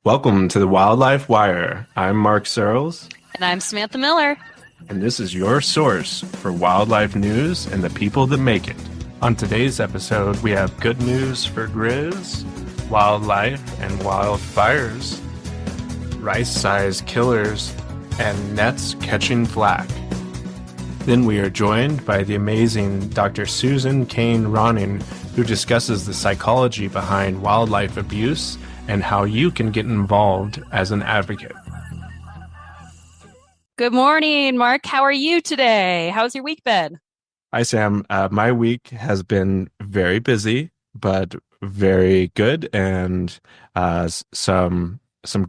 Welcome to the Wildlife Wire. I'm Mark Searles, And I'm Samantha Miller. and this is your source for wildlife news and the people that make it. On today's episode, we have good news for Grizz, wildlife and wildfires, rice-sized killers, and nets catching flack. Then we are joined by the amazing Dr. Susan Kane-Ronning, who discusses the psychology behind wildlife abuse and how you can get involved as an advocate. Good morning, Mark. How are you today? How's your week been? Hi, Sam. My week has been very busy, but very good, and some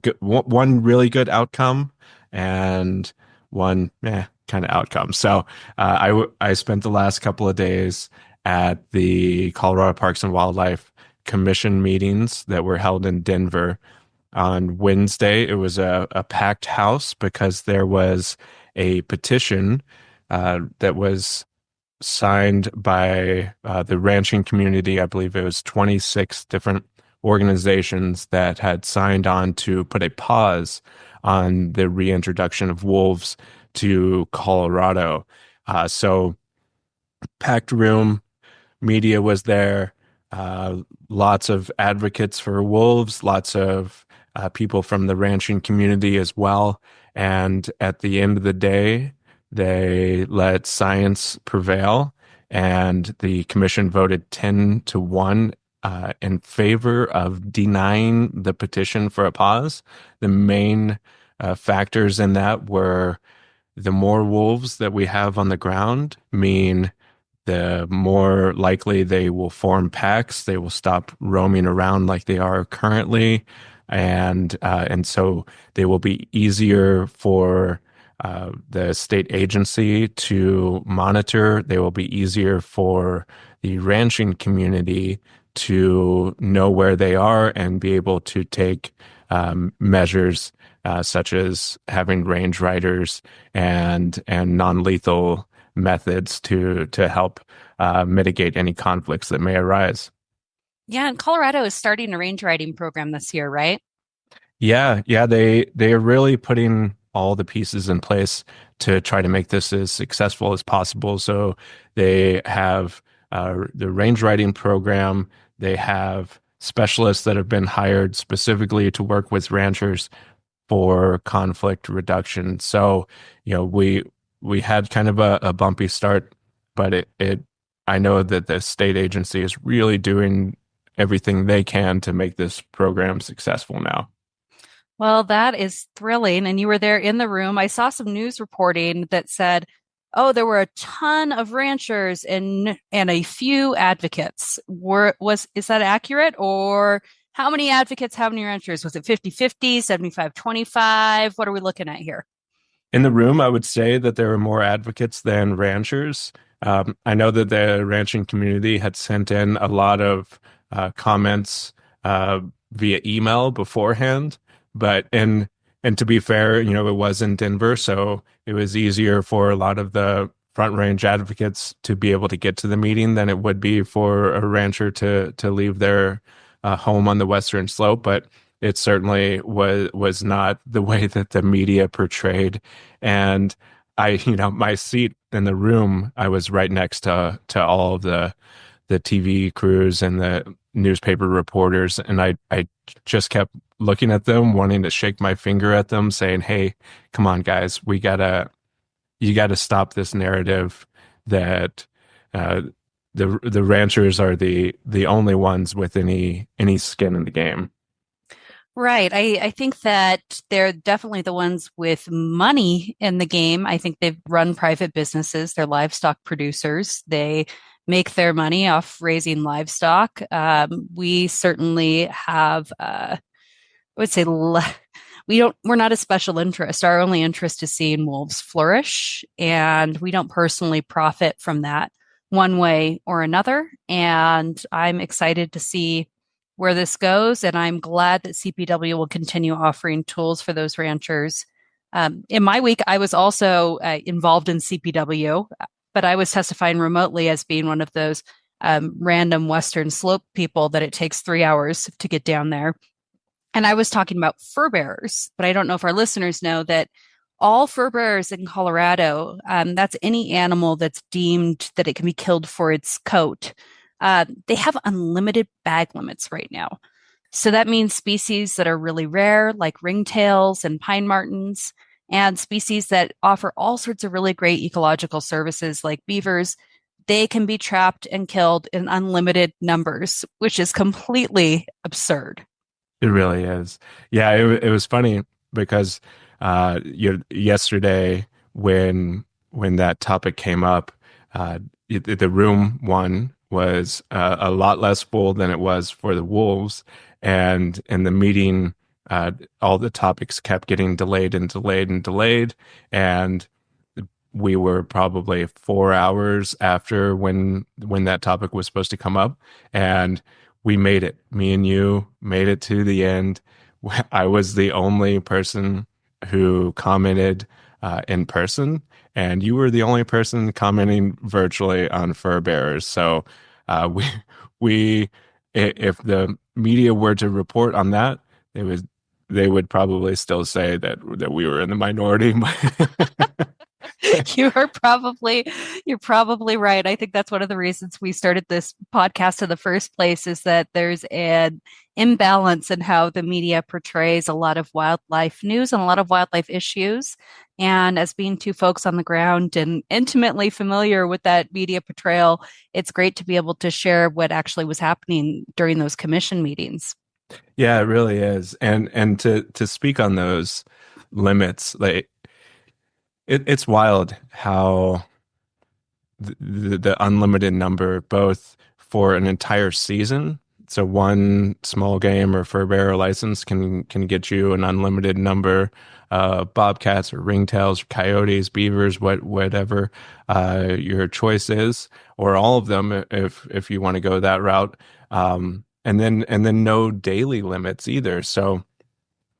good one really good outcome, and one kind of outcome. So I spent the last couple of days at the Colorado Parks and Wildlife Commission meetings that were held in Denver. On Wednesday, it was a packed house because there was a petition that was signed by the ranching community. I believe it was 26 different organizations that had signed on to put a pause on the reintroduction of wolves to Colorado. So packed room, media was there, lots of advocates for wolves, lots of people from the ranching community as well. And at the end of the day, they let science prevail, and the commission voted 10-1 in favor of denying the petition for a pause. The main factors in that were the more wolves that we have on the ground mean the more likely they will form packs. They will stop roaming around like they are currently, and so they will be easier for the state agency to monitor. They will be easier for the ranching community to know where they are and be able to take measures such as having range riders and non-lethal methods to help mitigate any conflicts that may arise. Yeah, and Colorado is starting a range riding program this year, right? Yeah, they are really putting all the pieces in place to try to make this as successful as possible. So they have the range riding program. They have specialists that have been hired specifically to work with ranchers for conflict reduction. So, we had kind of a bumpy start, but it I know that the state agency is really doing everything they can to make this program successful now. Well, that is thrilling. And you were there in the room. I saw some news reporting that said, oh, there were a ton of ranchers and a few advocates. Is that accurate? Or how many advocates, how many ranchers? Was it 50-50, 75-25? What are we looking at here? In the room, I would say that there were more advocates than ranchers. I know that the ranching community had sent in a lot of comments via email beforehand, but and to be fair, it was in Denver, so it was easier for a lot of the front range advocates to be able to get to the meeting than it would be for a rancher to leave their home on the western slope. But it certainly was not the way that the media portrayed. And my seat in the room, I was right next to all of the TV crews and the newspaper reporters, and I just kept looking at them, wanting to shake my finger at them, saying, "Hey, come on, guys, you gotta stop this narrative that uh, the ranchers are the only ones with any skin in the game." Right. I think that they're definitely the ones with money in the game. I think they've run private businesses. They're livestock producers. They make their money off raising livestock. We certainly have, I would say, we're not a special interest. Our only interest is seeing wolves flourish, and we don't personally profit from that one way or another. And I'm excited to see where this goes. And I'm glad that CPW will continue offering tools for those ranchers. In my week, I was also involved in CPW, but I was testifying remotely as being one of those random Western slope people that it takes 3 hours to get down there. And I was talking about fur bearers, but I don't know if our listeners know that all fur bearers in Colorado, that's any animal that's deemed that it can be killed for its coat, they have unlimited bag limits right now. So that means species that are really rare, like ringtails and pine martens, and species that offer all sorts of really great ecological services, like beavers, they can be trapped and killed in unlimited numbers, which is completely absurd. It really is. Yeah, it was funny because yesterday when that topic came up, the room one was a lot less full than it was for the wolves, and in the meeting, all the topics kept getting delayed and delayed and delayed, and we were probably 4 hours after when that topic was supposed to come up, and we made it. Me and you made it to the end. I was the only person who commented in person, and you were the only person commenting virtually on fur bearers. So we we if the media were to report on that, they would probably still say that we were in the minority. You are probably you're probably right. I think that's one of the reasons we started this podcast in the first place is that there's an imbalance in how the media portrays a lot of wildlife news and a lot of wildlife issues. And as being two folks on the ground and intimately familiar with that media portrayal, it's great to be able to share what actually was happening during those commission meetings. Yeah, it really is. And to speak on those limits, like it's wild how the unlimited number, both for an entire season. So one small game or fur bearer license can get you an unlimited number bobcats or ringtails, or coyotes, beavers, whatever your choice is, or all of them if you want to go that route. And then no daily limits either. So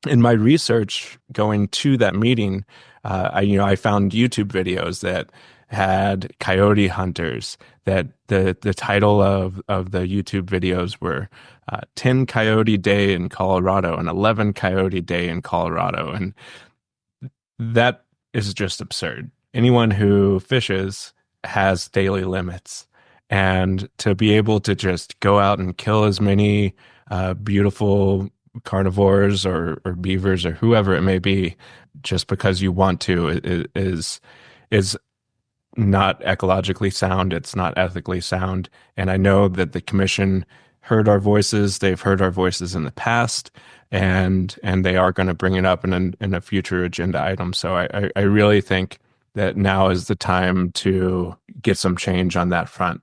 in my research going to that meeting, I found YouTube videos that had coyote hunters. That the title of the YouTube videos were 10 coyote day in Colorado and 11 coyote day in Colorado, and that is just absurd. Anyone who fishes has daily limits. And to be able to just go out and kill as many beautiful carnivores or beavers or whoever it may be, just because you want to, is not ecologically sound. It's not ethically sound. And I know that the commission heard our voices. They've heard our voices in the past, and they are going to bring it up in a future agenda item. So I really think that now is the time to get some change on that front.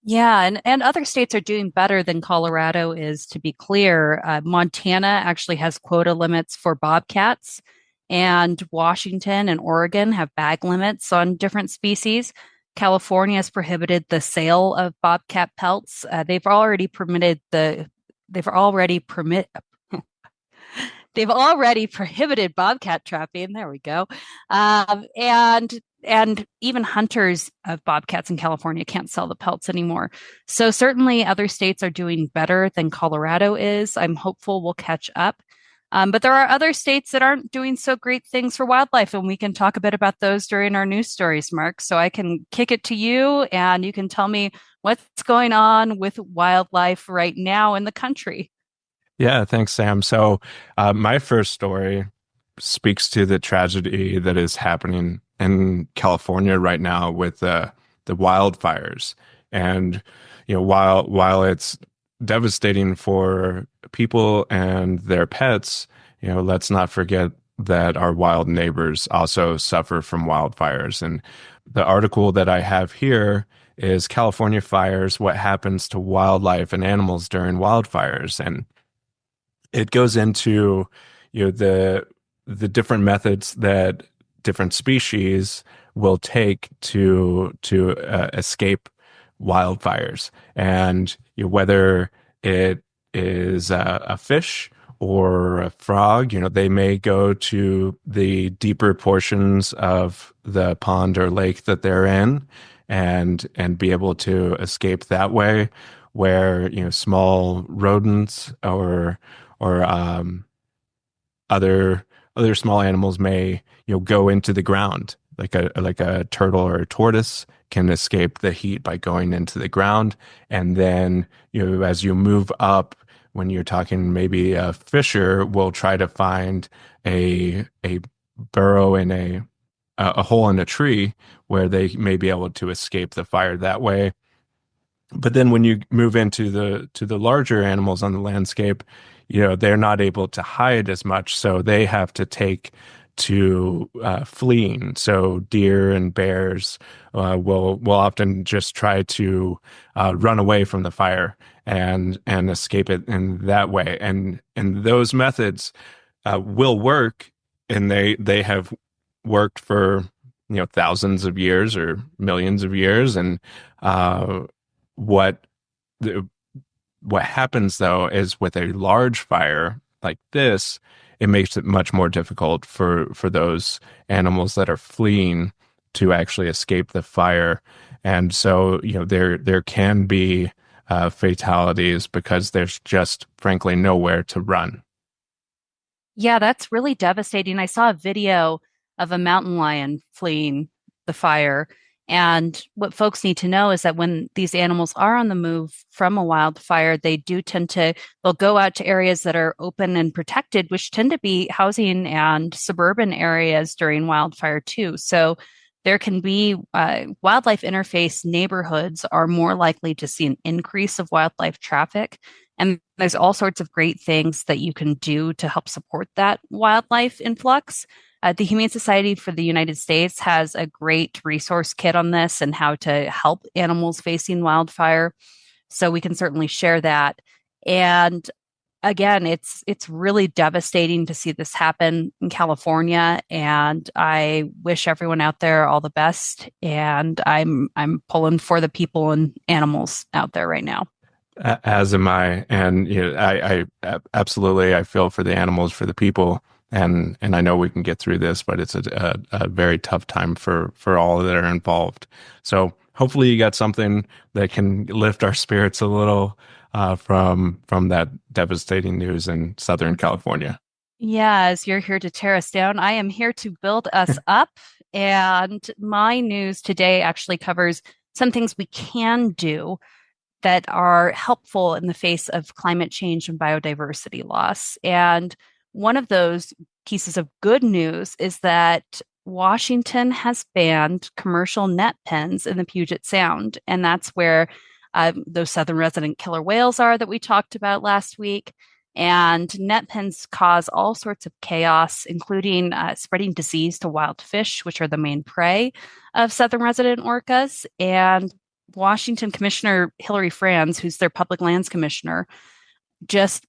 Yeah, and other states are doing better than Colorado is, to be clear. Montana actually has quota limits for bobcats, and Washington and Oregon have bag limits on different species. California has prohibited the sale of bobcat pelts. They've already permit they've already prohibited bobcat trapping. There we go. And even hunters of bobcats in California can't sell the pelts anymore. So certainly other states are doing better than Colorado is. I'm hopeful we'll catch up. But there are other states that aren't doing so great things for wildlife, and we can talk a bit about those during our news stories, Mark. So I can kick it to you, and you can tell me what's going on with wildlife right now in the country. Yeah, thanks, Sam. So, my first story speaks to the tragedy that is happening in California right now with the wildfires. And while it's devastating for people and their pets, let's not forget that our wild neighbors also suffer from wildfires. And the article that I have here is California fires: what happens to wildlife and animals during wildfires. And it goes into the different methods that different species will take to escape wildfires, and whether it is a fish or a frog. They may go to the deeper portions of the pond or lake that they're in, and be able to escape that way, where small rodents or other other small animals may, go into the ground, like a turtle or a tortoise can escape the heat by going into the ground. And then, as you move up, when you're talking, maybe a fisher will try to find a burrow in a hole in a tree where they may be able to escape the fire that way. But then when you move into the larger animals on the landscape, they're not able to hide as much, so they have to take to fleeing. So deer and bears will often just try to run away from the fire and escape it in that way. And those methods will work, and they have worked for thousands of years or millions of years. And what the, what happens though is, with a large fire like this, it makes it much more difficult for those animals that are fleeing to actually escape the fire. And so, there can be fatalities because there's just frankly nowhere to run. Yeah, that's really devastating. I saw a video of a mountain lion fleeing the fire. And what folks need to know is that when these animals are on the move from a wildfire, they'll go out to areas that are open and protected, which tend to be housing and suburban areas during wildfire too. So there can be wildlife interface neighborhoods are more likely to see an increase of wildlife traffic. And there's all sorts of great things that you can do to help support that wildlife influx. The Humane Society for the United States has a great resource kit on this and how to help animals facing wildfire. So we can certainly share that. And again, it's really devastating to see this happen in California, and I wish everyone out there all the best. And I'm pulling for the people and animals out there right now. As am I. And absolutely, I feel for the animals, for the people, and I know we can get through this, but it's a very tough time for all that are involved. So hopefully you got something that can lift our spirits a little from that devastating news in Southern California. Yeah, as you're here to tear us down, I am here to build us up. And my news today actually covers some things we can do that are helpful in the face of climate change and biodiversity loss. And one of those pieces of good news is that Washington has banned commercial net pens in the Puget Sound. And that's where those southern resident killer whales are that we talked about last week. And net pens cause all sorts of chaos, including spreading disease to wild fish, which are the main prey of southern resident orcas. And Washington Commissioner Hillary Franz, who's their public lands commissioner, just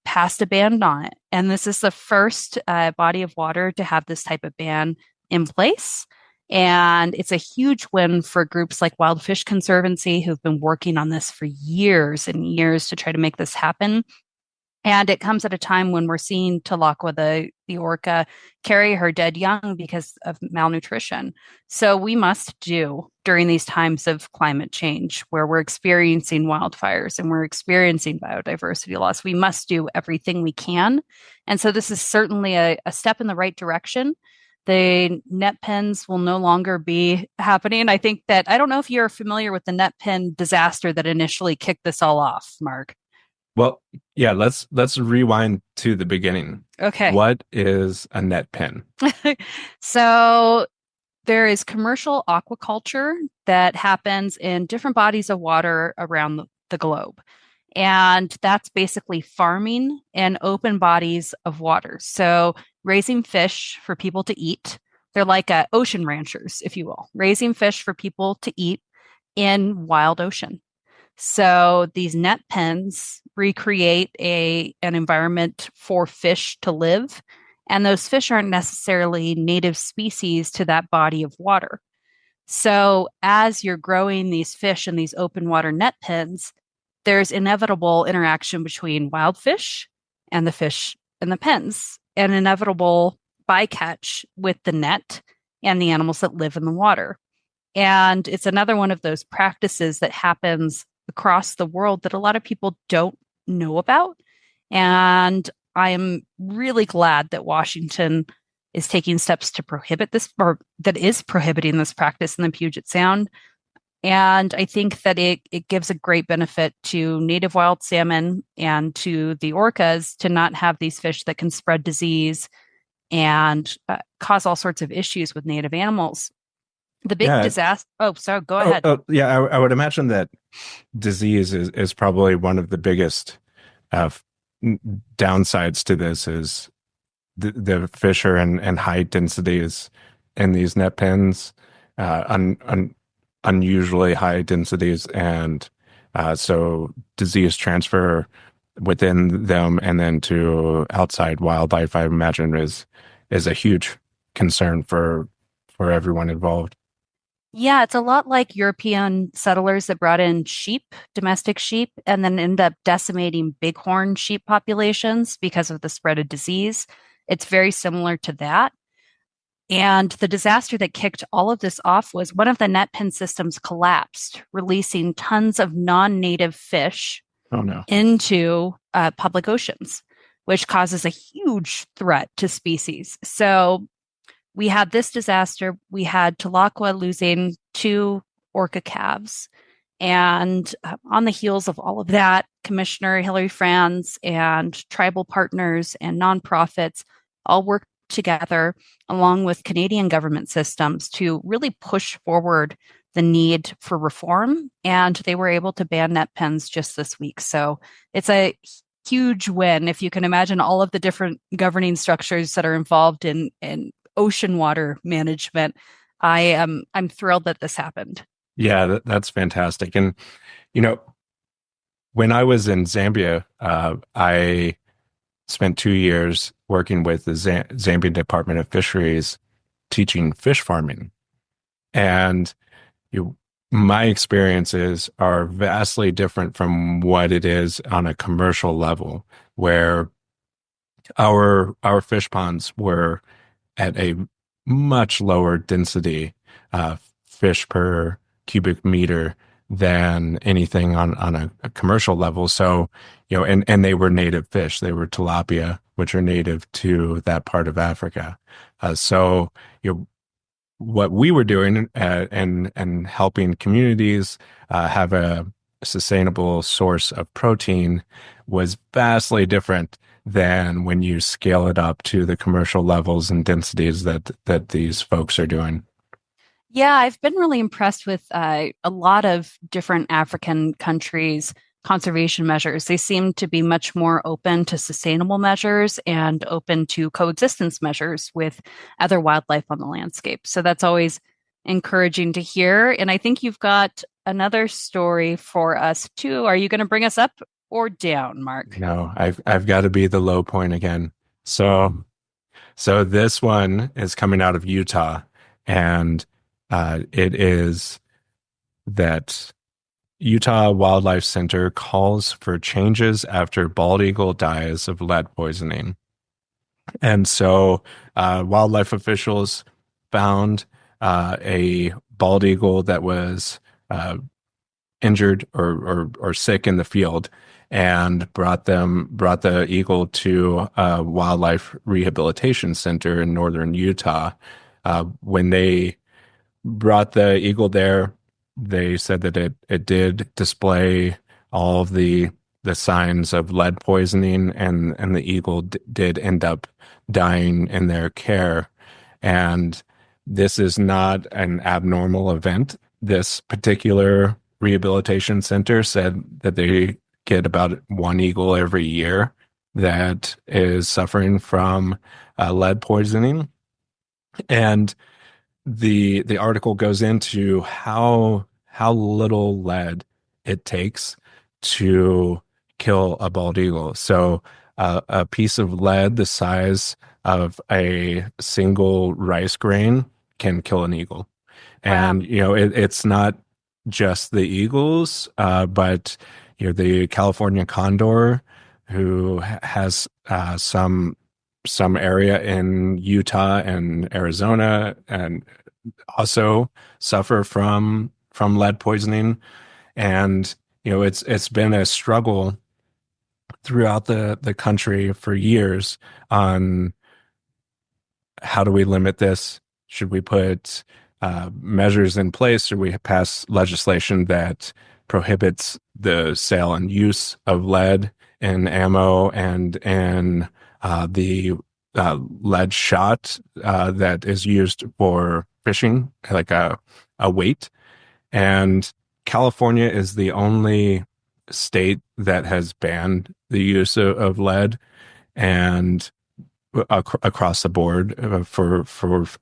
passed a ban on it. And this is the first body of water to have this type of ban in place. And it's a huge win for groups like Wild Fish Conservancy, who've been working on this for years and years to try to make this happen. And it comes at a time when we're seeing Talakwa, the orca, carry her dead young because of malnutrition. So we must do during these times of climate change where we're experiencing wildfires and we're experiencing biodiversity loss. We must do everything we can. And so this is certainly a step in the right direction. The net pens will no longer be happening. I think that I don't know if you're familiar with the net pen disaster that initially kicked this all off, Mark. Well, yeah, let's rewind to the beginning. Okay. What is a net pen? So there is commercial aquaculture that happens in different bodies of water around the globe. And that's basically farming in open bodies of water. So raising fish for people to eat. They're like ocean ranchers, if you will, raising fish for people to eat in wild ocean. So these net pens recreate an environment for fish to live, and those fish aren't necessarily native species to that body of water. So as you're growing these fish in these open water net pens, there's inevitable interaction between wild fish and the fish in the pens, and inevitable bycatch with the net and the animals that live in the water. And it's another one of those practices that happens across the world that a lot of people don't know about. And I'm really glad that Washington is taking steps to prohibit this, or that is prohibiting this practice in the Puget Sound. And I think that it gives a great benefit to native wild salmon and to the orcas to not have these fish that can spread disease and cause all sorts of issues with native animals. The big Yeah. disaster. Oh, sorry, go Oh, ahead. oh yeah. I would imagine that disease is probably one of the biggest uh, downsides to this is the fish are in high densities in these net pens, unusually high densities, and so disease transfer within them and then to outside wildlife, I imagine, is a huge concern for everyone involved. Yeah, it's a lot like European settlers that brought in sheep, domestic sheep, and then end up decimating bighorn sheep populations because of the spread of disease. It's very similar to that. And the disaster that kicked all of this off was one of the net pen systems collapsed, releasing tons of non native fish Oh no. into public oceans, which causes a huge threat to species. So we had this disaster. We had Talakwa losing two orca calves. And on the heels of all of that, Commissioner Hillary Franz and tribal partners and nonprofits all worked together along with Canadian government systems to really push forward the need for reform. And they were able to ban net pens just this week. So it's a huge win if you can imagine all of the different governing structures that are involved in ocean water management. I'm thrilled that this happened. Yeah, that's fantastic. And you know, when I was in Zambia, I spent 2 years working with the Zambian Department of Fisheries, teaching fish farming. And you, my experiences are vastly different from what it is on a commercial level, where our fish ponds were at a much lower density fish per cubic meter than anything on a commercial level. So, and they were native fish. They were tilapia, which are native to that part of Africa. So, what we were doing and helping communities have a sustainable source of protein was vastly different than when you scale it up to the commercial levels and densities that these folks are doing. Yeah, I've been really impressed with a lot of different African countries' conservation measures. They seem to be much more open to sustainable measures and open to coexistence measures with other wildlife on the landscape. So that's always encouraging to hear. And I think you've got another story for us too. Are you going to bring us up or down, Mark? No, I've got to be the low point again. So this one is coming out of Utah, and it is that Utah Wildlife Center calls for changes after bald eagle dies of lead poisoning. And so wildlife officials found a bald eagle that was injured or sick in the field and brought the eagle to a wildlife rehabilitation center in northern Utah. When they brought the eagle there, they said that it did display all of the signs of lead poisoning, and the eagle did end up dying in their care. And this is not an abnormal event. This particular rehabilitation center said that they get about one eagle every year that is suffering from lead poisoning. And the article goes into how little lead it takes to kill a bald eagle. So a piece of lead the size of a single rice grain can kill an eagle. Wow. And it's not just the eagles, but the California condor, who has some area in Utah and Arizona, and also suffer from lead poisoning. And it's been a struggle throughout the country for years on how do we limit this? Should we put measures in place? Should we pass legislation that prohibits the sale and use of lead in ammo and in the lead shot that is used for fishing, like a weight? And California is the only state that has banned the use of lead and across the board for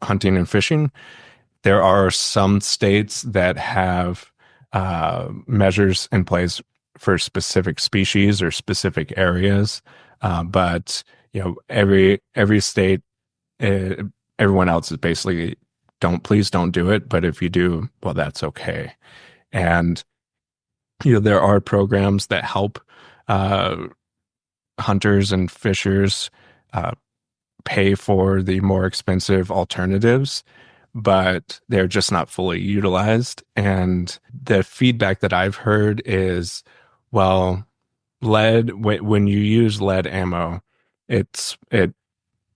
hunting and fishing. There are some states that have measures in place for specific species or specific areas, but every state, uh, everyone else is basically please don't do it. But if you do, well, that's okay. And there are programs that help uh, hunters and fishers uh, pay for the more expensive alternatives, but they're just not fully utilized. And the feedback that I've heard is, well, when you use lead ammo, it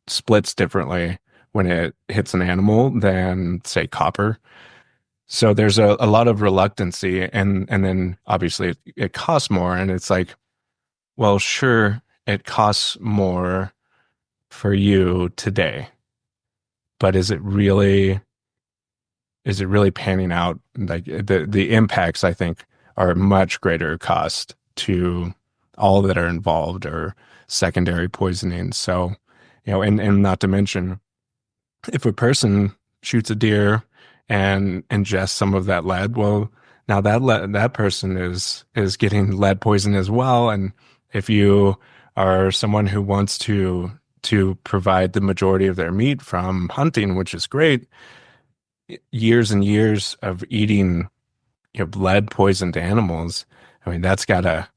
splits differently when it hits an animal than, say, copper. So there's a lot of reluctancy, and then obviously it costs more, and it's like, well, sure, it costs more for you today, but is it really panning out? Like the impacts, I think, are a much greater cost to all that are involved or secondary poisoning. So, and not to mention, if a person shoots a deer and ingests some of that lead, well, now that person is getting lead poison as well. And if you are someone who wants to provide the majority of their meat from hunting, which is great, years and years of eating lead poisoned animals, I mean that's gotta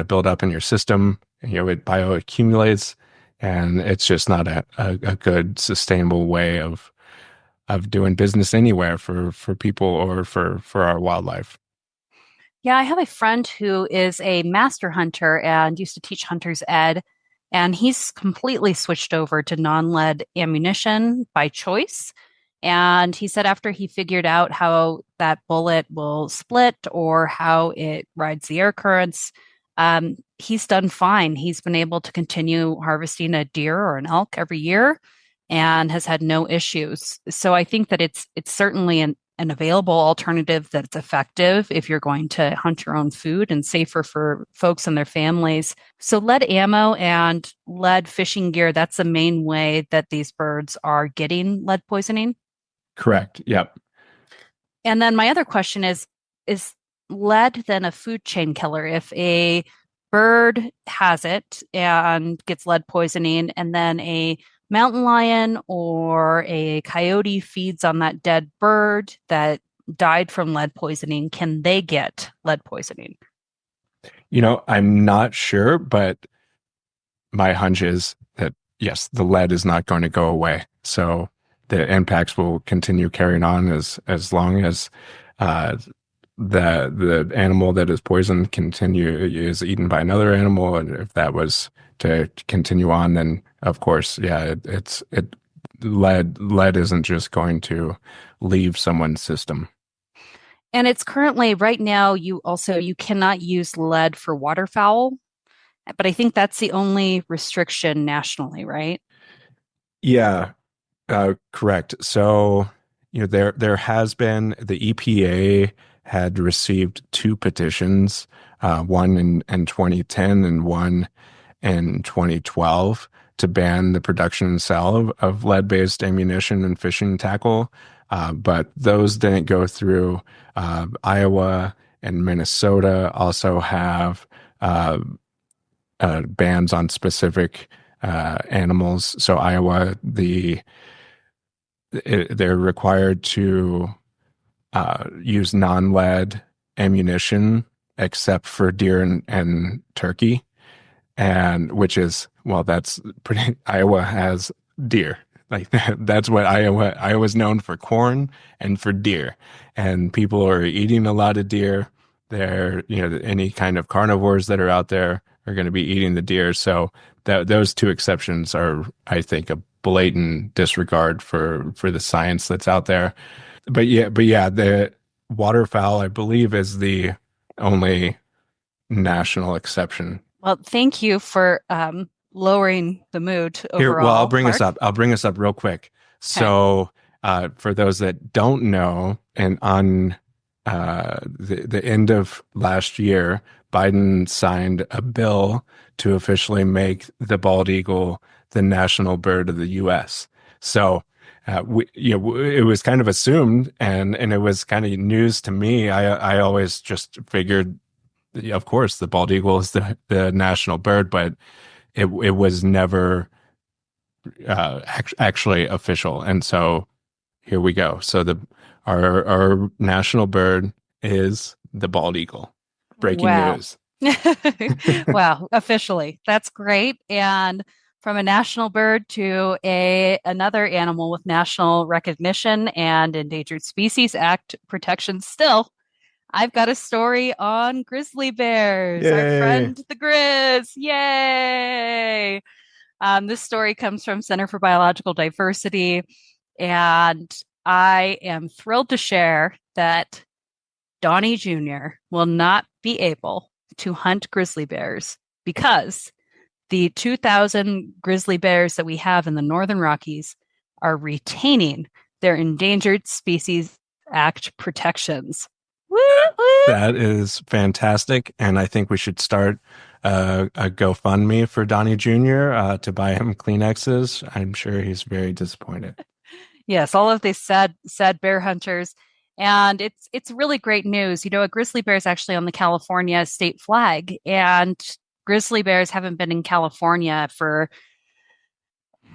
build up in your system. It bioaccumulates, and it's just not a good sustainable way of doing business anywhere for people or for our wildlife. Yeah, I have a friend who is a master hunter and used to teach hunters ed, and he's completely switched over to non-lead ammunition by choice. And he said after he figured out how that bullet will split or how it rides the air currents, he's done fine. He's been able to continue harvesting a deer or an elk every year and has had no issues. So I think that it's certainly an available alternative that's effective if you're going to hunt your own food and safer for folks and their families. So lead ammo and lead fishing gear, that's the main way that these birds are getting lead poisoning. Correct. Yep. And then my other question is lead then a food chain killer? If a bird has it and gets lead poisoning, and then a mountain lion or a coyote feeds on that dead bird that died from lead poisoning, can they get lead poisoning? I'm not sure, but my hunch is that yes, the lead is not going to go away. So the impacts will continue carrying on as long as uh, the animal that is poisoned is eaten by another animal. And if that was to continue on, then of course, yeah, it lead isn't just going to leave someone's system. And it's currently right now you cannot use lead for waterfowl, but I think that's the only restriction nationally, right? Yeah, correct. So, there has been the EPA had received two petitions, one in 2010 and one in 2012 to ban the production and sale of lead-based ammunition and fishing tackle. But those didn't go through. Iowa and Minnesota also have uh, bans on specific animals. So Iowa, they're required to use non-lead ammunition except for deer and turkey, and which is, well, that's pretty. Iowa has deer. Like that's what Iowa's known for, corn and for deer, and people are eating a lot of deer. They're, any kind of carnivores that are out there are going to be eating the deer. So that those two exceptions are, I think, a blatant disregard for the science that's out there. But yeah, the waterfowl, I believe, is the only national exception. Well, thank you for lowering the mood Here, well, I'll overall, bring us Mark. up. I'll bring us up real quick. Okay. So, for those that don't know, and on the end of last year, Biden signed a bill to officially make the bald eagle the national bird of the U.S. So, it was kind of assumed, and it was kind of news to me. I always just figured, of course, the bald eagle is the national bird, but it was never actually official. And so here we go. So our national bird is the bald eagle. Breaking Wow. news. Wow, officially. That's great. And from a national bird to a another animal with national recognition and Endangered Species Act protection still, I've got a story on grizzly bears, our Yay. friend the Grizz. Yay! This story comes from Center for Biological Diversity, and I am thrilled to share that Donnie Jr. will not be able to hunt grizzly bears because the 2,000 grizzly bears that we have in the Northern Rockies are retaining their Endangered Species Act protections. Woo woo! That is fantastic. And I think we should start a GoFundMe for Donnie Jr. To buy him Kleenexes. I'm sure he's very disappointed. Yes, all of these sad bear hunters. And it's really great news. You know, a grizzly bear is actually on the California state flag, and grizzly bears haven't been in California for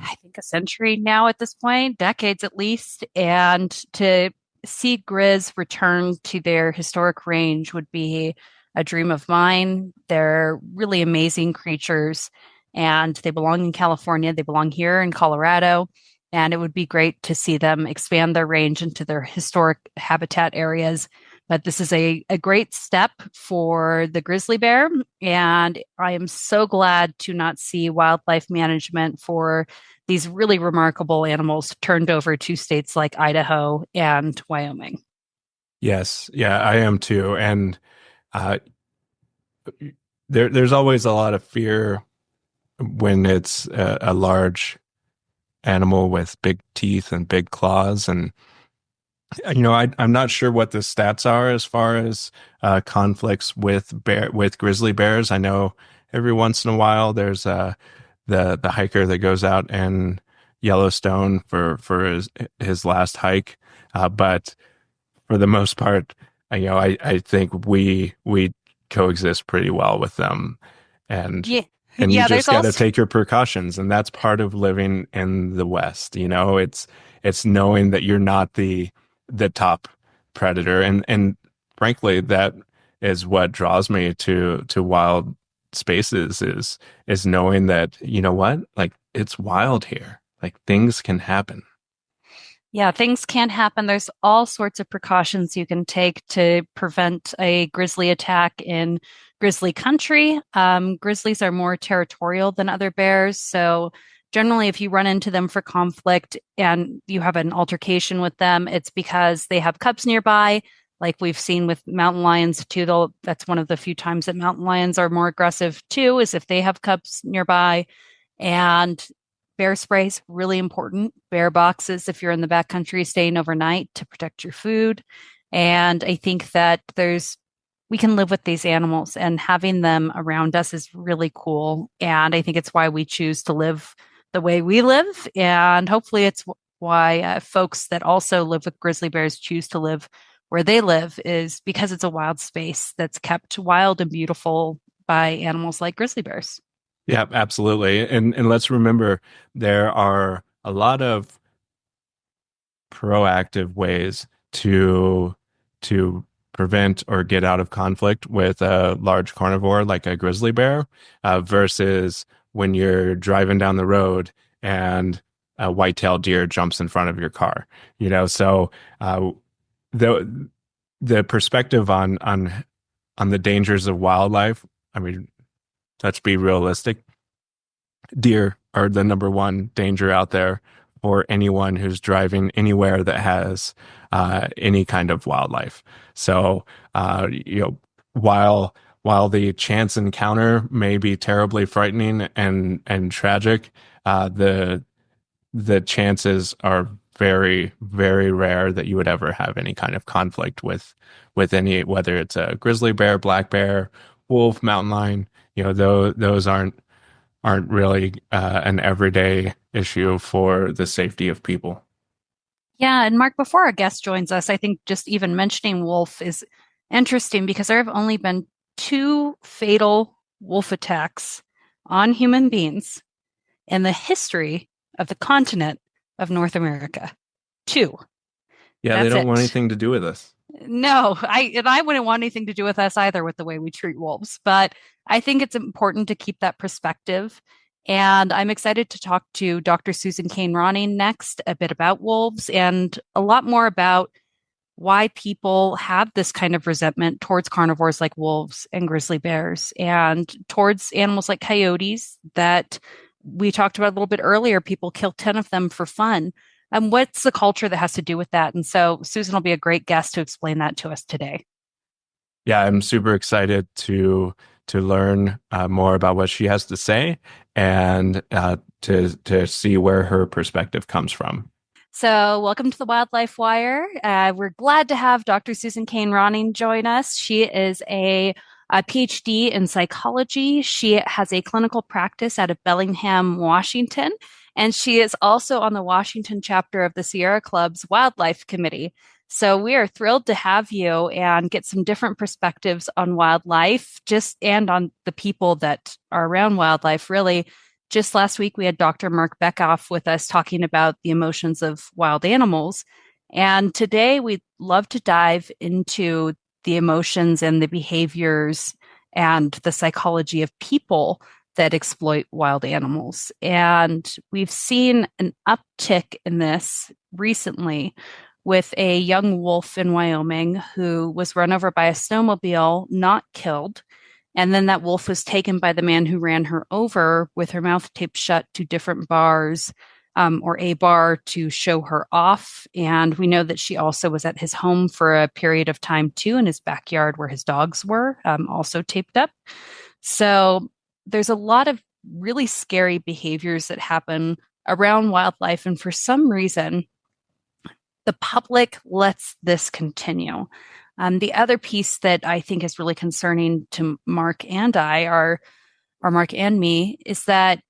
I think a century now at this point, decades at least. And to see Grizz return to their historic range would be a dream of mine. They're really amazing creatures and they belong in California. They belong here in Colorado. And it would be great to see them expand their range into their historic habitat areas. But this is a great step for the grizzly bear. And I am so glad to not see wildlife management for these really remarkable animals turned over to states like Idaho and Wyoming. Yes, yeah, I am too. And uh, there's always a lot of fear when it's a large animal with big teeth and big claws. And I'm not sure what the stats are as far as conflicts with grizzly bears. I know every once in a while there's the hiker that goes out in Yellowstone for his last hike, but for the most part, I think we coexist pretty well with them, and Yeah. and you Yeah, just there's got to also take your precautions, and that's part of living in the West. It's knowing that you're not the top predator, and frankly, that is what draws me to wild spaces is knowing that what, like, it's wild here, like things can happen. Yeah, things can happen. There's all sorts of precautions you can take to prevent a grizzly attack in grizzly country. Grizzlies are more territorial than other bears. So, generally, if you run into them for conflict and you have an altercation with them, it's because they have cubs nearby. Like we've seen with mountain lions too. That's one of the few times that mountain lions are more aggressive too, is if they have cubs nearby. And bear spray is really important. Bear boxes if you're in the backcountry staying overnight to protect your food. And I think that we can live with these animals and having them around us is really cool. And I think it's why we choose to live the way we live. And hopefully it's why folks that also live with grizzly bears choose to live where they live is because it's a wild space that's kept wild and beautiful by animals like grizzly bears. Yeah, absolutely. And let's remember there are a lot of proactive ways to prevent or get out of conflict with a large carnivore like a grizzly bear, versus when you're driving down the road and a white-tailed deer jumps in front of your car. So the the perspective on the dangers of wildlife, I mean, let's be realistic. Deer are the number one danger out there for anyone who's driving anywhere that has any kind of wildlife. So, you know, while while the chance encounter may be terribly frightening and tragic, the chances are very, very rare that you would ever have any kind of conflict with any, whether it's a grizzly bear, black bear, wolf, mountain lion. You know, those aren't really an everyday issue for the safety of people. Yeah, and Mark, before our guest joins us, I think just even mentioning wolf is interesting because there have only been two fatal wolf attacks on human beings in the history of the continent of North America. Two. Yeah, they That's don't want it. anything to do with us. No, I wouldn't want anything to do with us either with the way we treat wolves, but I think it's important to keep that perspective. And I'm excited to talk to Dr. Susan Kane-Ronning next a bit about wolves and a lot more about why people have this kind of resentment towards carnivores like wolves and grizzly bears and towards animals like coyotes that we talked about a little bit earlier. People kill 10 of them for fun. And what's the culture that has to do with that? And so Susan will be a great guest to explain that to us today. Yeah, I'm super excited to learn more about what she has to say and to see where her perspective comes from. So, welcome to the Wildlife Wire. We're glad to have Dr. Susan Kane-Ronning join us. She is a PhD in psychology. She has a clinical practice out of Bellingham, Washington, and she is also on the Washington chapter of the Sierra Club's Wildlife Committee. So, we are thrilled to have you and get some different perspectives on wildlife, just and on the people that are around wildlife, really. Just last week, we had Dr. Mark Beckoff with us talking about the emotions of wild animals. And today, we'd love to dive into the emotions and the behaviors and the psychology of people that exploit wild animals. And we've seen an uptick in this recently with a young wolf in Wyoming who was run over by a snowmobile, not killed, and then that wolf was taken by the man who ran her over with her mouth taped shut to different bars, or a bar to show her off. And we know that she also was at his home for a period of time too, in his backyard where his dogs were, also taped up. So there's a lot of really scary behaviors that happen around wildlife. And for some reason, the public lets this continue. The other piece that I think is really concerning to Mark and I are, or Mark and me, is that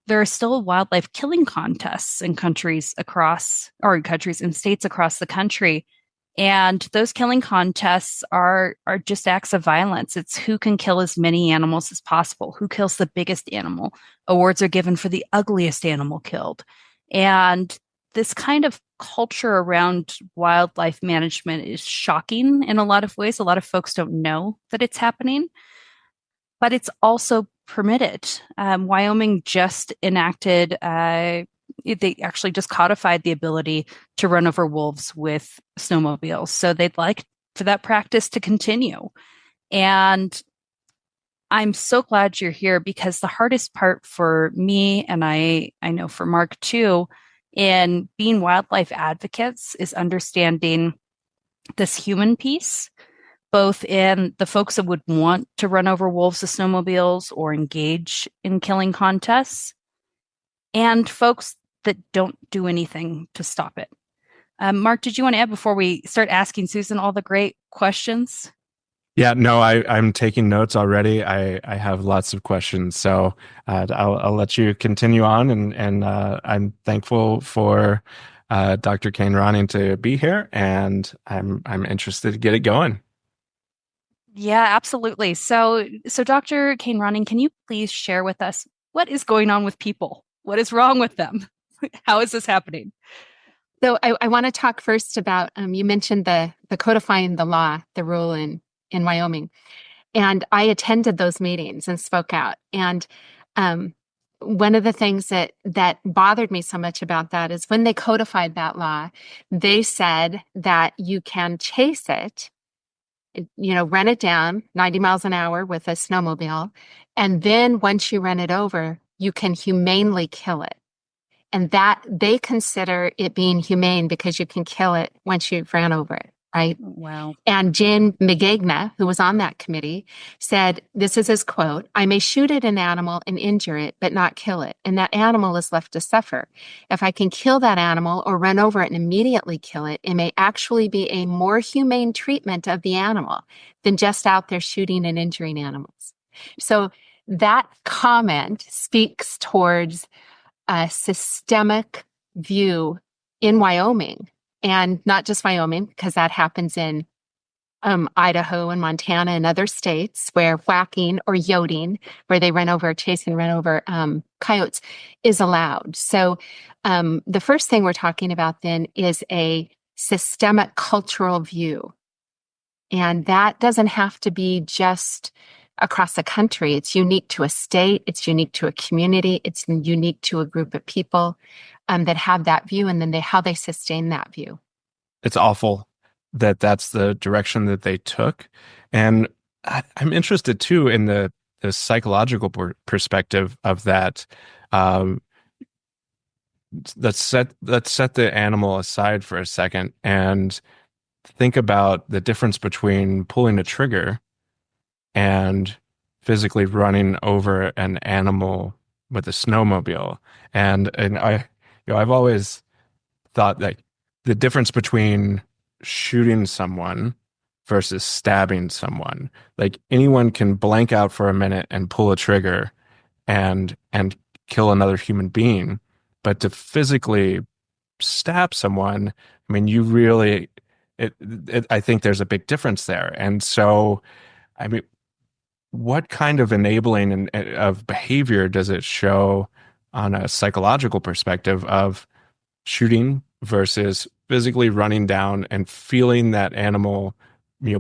there are still wildlife killing contests in countries across, or in countries and states across the country. And those killing contests are just acts of violence. It's who can kill as many animals as possible, who kills the biggest animal. Awards are given for the ugliest animal killed. And this kind of culture around wildlife management is shocking in a lot of ways. A lot of folks don't know that it's happening, but it's also permitted. Wyoming just enacted, they actually just codified the ability to run over wolves with snowmobiles. So they'd like for that practice to continue. And I'm so glad you're here because the hardest part for me, and I know for Mark too, in being wildlife advocates is understanding this human piece, both in the folks that would want to run over wolves with snowmobiles or engage in killing contests, and folks that don't do anything to stop it. Mark, did you want to add before we start asking Susan all the great questions? Yeah, no, I'm taking notes already. I have lots of questions, so I'll let you continue on, and I'm thankful for Dr. Kane Ronning to be here, and I'm interested to get it going. Yeah, absolutely. So Dr. Kane-Ronning, can you please share with us what is going on with people? What is wrong with them? How is this happening? So I want to talk first about you mentioned the codifying the law, the rule in Wyoming, and I attended those meetings and spoke out. And one of the things that bothered me so much about that is when they codified that law, they said that you can chase it run it down 90 miles an hour with a snowmobile. And then once you run it over, you can humanely kill it. And that they consider it being humane because you can kill it once you've ran over it, right? Wow. And Jim McGagna, who was on that committee, said, this is his quote, "I may shoot at an animal and injure it, but not kill it. And that animal is left to suffer. If I can kill that animal or run over it and immediately kill it, it may actually be a more humane treatment of the animal than just out there shooting and injuring animals." So that comment speaks towards a systemic view in Wyoming, and not just Wyoming, because that happens in Idaho and Montana and other states where whacking or yodeling, where they chase and run over coyotes, is allowed. So the first thing we're talking about then is a systemic cultural view. And that doesn't have to be just across the country. It's unique to a state. It's unique to a community. It's unique to a group of people that have that view, and then how they sustain that view. It's awful that that's the direction that they took. And I'm interested too in the psychological perspective of that. Um, let's set the animal aside for a second and think about the difference between pulling a trigger and physically running over an animal with a snowmobile. And I've always thought that the difference between shooting someone versus stabbing someone, like anyone can blank out for a minute and pull a trigger and kill another human being, but to physically stab someone, I mean, you really, I think there's a big difference there. And so, I mean, what kind of enabling of behavior does it show on a psychological perspective of shooting versus physically running down and feeling that animal,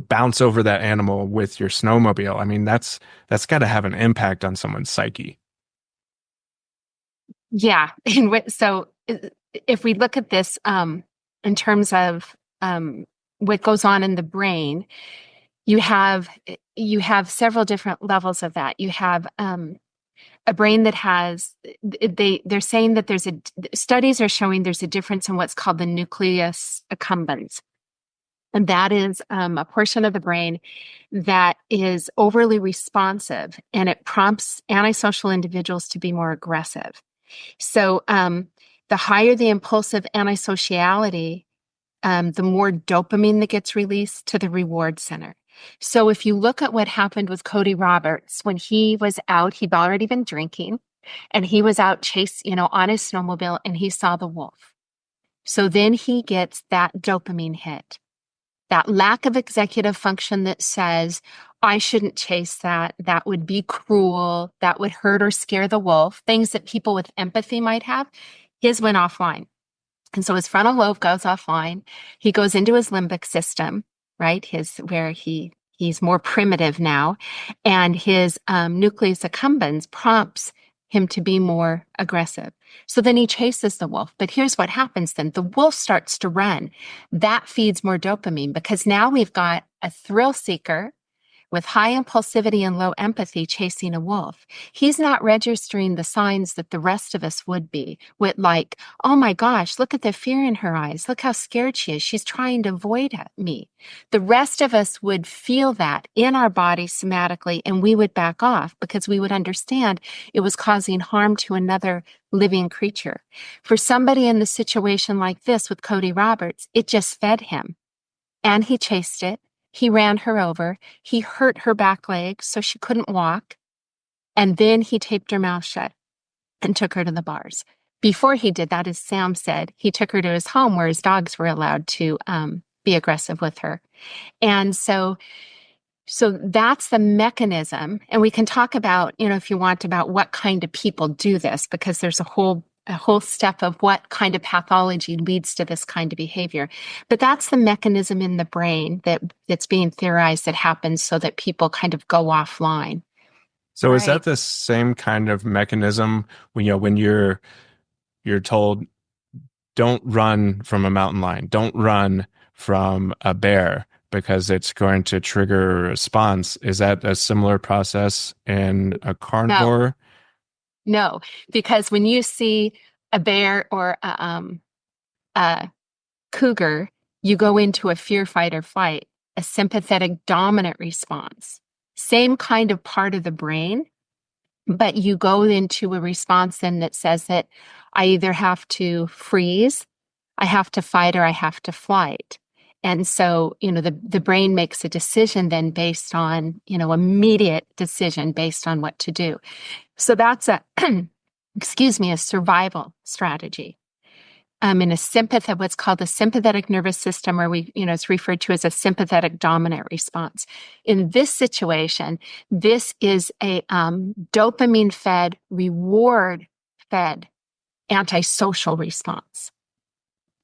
bounce over that animal with your snowmobile? I mean, that's got to have an impact on someone's psyche. Yeah. So if we look at this in terms of what goes on in the brain, you have several different levels of that. You have a brain that has they're saying that studies are showing there's a difference in what's called the nucleus accumbens. And that is a portion of the brain that is overly responsive, and it prompts antisocial individuals to be more aggressive. So the higher the impulsive antisociality, the more dopamine that gets released to the reward center. So if you look at what happened with Cody Roberts, when he was out, he'd already been drinking, and he was out on his snowmobile, and he saw the wolf. So then he gets that dopamine hit, that lack of executive function that says, I shouldn't chase that. That would be cruel. That would hurt or scare the wolf. Things that people with empathy might have. His went offline. And so his frontal lobe goes offline. He goes into his limbic system, right? Where he's more primitive now. And his nucleus accumbens prompts him to be more aggressive. So then he chases the wolf. But here's what happens then. The wolf starts to run. That feeds more dopamine, because now we've got a thrill seeker with high impulsivity and low empathy chasing a wolf. He's not registering the signs that the rest of us would be, with like, oh my gosh, look at the fear in her eyes. Look how scared she is. She's trying to avoid me. The rest of us would feel that in our body somatically, and we would back off because we would understand it was causing harm to another living creature. For somebody in the situation like this with Cody Roberts, it just fed him, and he chased it. He ran her over. He hurt her back leg so she couldn't walk. And then he taped her mouth shut and took her to the bars. Before he did that, as Sam said, he took her to his home where his dogs were allowed to be aggressive with her. And so that's the mechanism. And we can talk about, if you want, about what kind of people do this, because there's a whole step of what kind of pathology leads to this kind of behavior. But that's the mechanism in the brain that's being theorized that happens so that people kind of go offline. So Right. is that the same kind of mechanism when you're told, don't run from a mountain lion, don't run from a bear, because it's going to trigger a response. Is that a similar process in a No, carnivore? no, because when you see a bear or a cougar, you go into a fear, fight, or flight, a sympathetic dominant response. Same kind of part of the brain, but you go into a response then that says that I either have to freeze, I have to fight, or I have to flight. And so, the brain makes a decision then based on, immediate decision based on what to do. So that's excuse me, a survival strategy. In what's called the sympathetic nervous system, or it's referred to as a sympathetic dominant response. In this situation, this is a dopamine fed, reward fed antisocial response.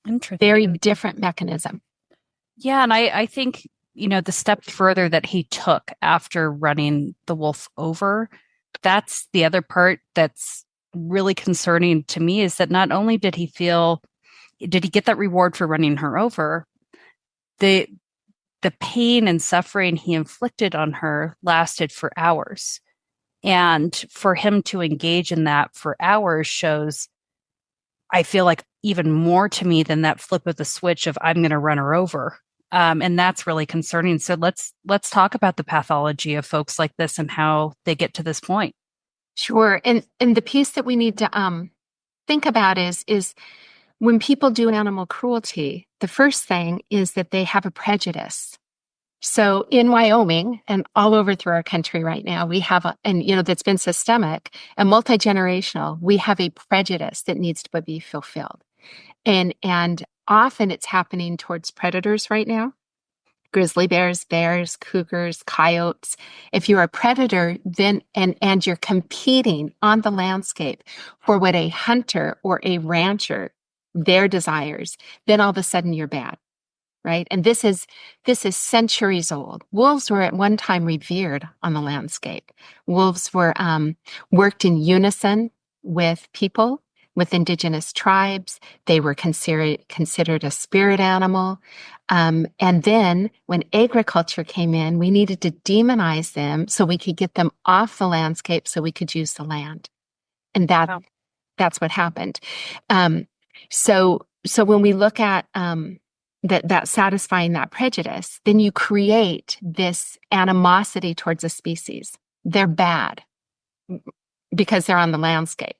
Interesting. Very different mechanism. Yeah, and I think, the step further that he took after running the wolf over, that's the other part that's really concerning to me, is that not only did he get that reward for running her over, the pain and suffering he inflicted on her lasted for hours. And for him to engage in that for hours shows, I feel like, even more to me than that flip of the switch of I'm going to run her over. And that's really concerning. So let's talk about the pathology of folks like this and how they get to this point. Sure. And the piece that we need to think about is when people do animal cruelty, the first thing is that they have a prejudice. So in Wyoming and all over through our country right now, we have that's been systemic and multi-generational. We have a prejudice that needs to be fulfilled. And often it's happening towards predators right now. Grizzly bears, cougars, coyotes. If you're a predator, then and you're competing on the landscape for what a hunter or a rancher, their desires, then all of a sudden you're bad. Right. And this is centuries old. Wolves were at one time revered on the landscape. Wolves were worked in unison with people, with indigenous tribes. They were considered a spirit animal. And then when agriculture came in, we needed to demonize them so we could get them off the landscape so we could use the land. And that's what happened. So when we look at that satisfying that prejudice, then you create this animosity towards a species. They're bad because they're on the landscape,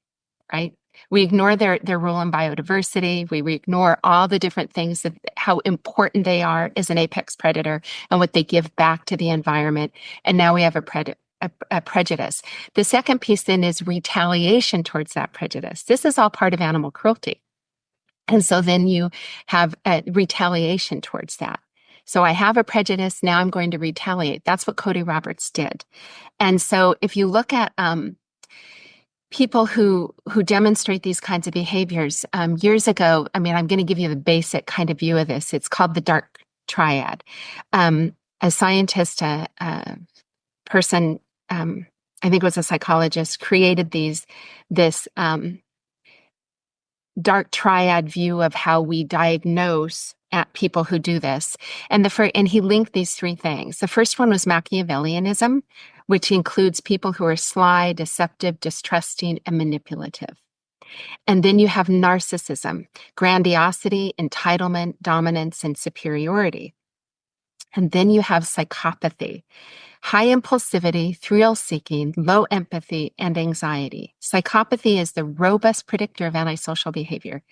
right? We ignore their role in biodiversity. We ignore all the different things of how important they are as an apex predator and what they give back to the environment. And now we have a prejudice. The second piece then is retaliation towards that prejudice. This is all part of animal cruelty. And so then you have a retaliation towards that. So I have a prejudice. Now I'm going to retaliate. That's what Cody Roberts did. And so if you look at people who demonstrate these kinds of behaviors, years ago, I'm going to give you the basic kind of view of this. It's called the dark triad. A scientist, a person, I think it was a psychologist, created this dark triad view of how we diagnose at people who do this. And he linked these three things. The first one was Machiavellianism, which includes people who are sly, deceptive, distrusting, and manipulative. And then you have narcissism, grandiosity, entitlement, dominance, and superiority. And then you have psychopathy, high impulsivity, thrill-seeking, low empathy, and anxiety. Psychopathy is the robust predictor of antisocial behavior,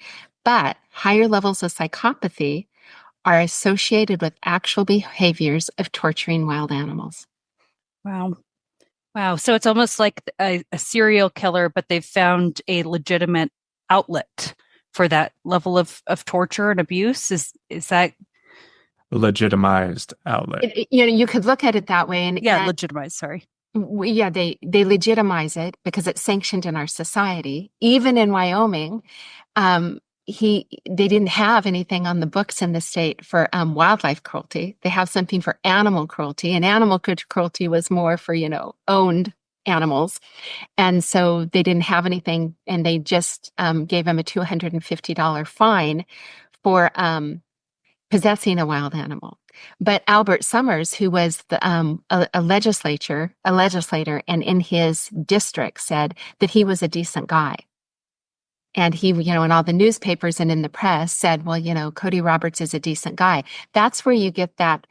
but higher levels of psychopathy are associated with actual behaviors of torturing wild animals. Wow. Wow. So it's almost like a serial killer, but they've found a legitimate outlet for that level of torture and abuse. Is that Legitimized outlet? You could look at it that way. And legitimized. Sorry. They legitimize it because it's sanctioned in our society. Even in Wyoming, they didn't have anything on the books in the state for wildlife cruelty. They have something for animal cruelty, and animal cruelty was more for owned animals, and so they didn't have anything, and they just gave him a $250 fine for possessing a wild animal. But Albert Summers, who was a legislator, and in his district said that he was a decent guy. And he, in all the newspapers and in the press said, well, Cody Roberts is a decent guy. That's where you get that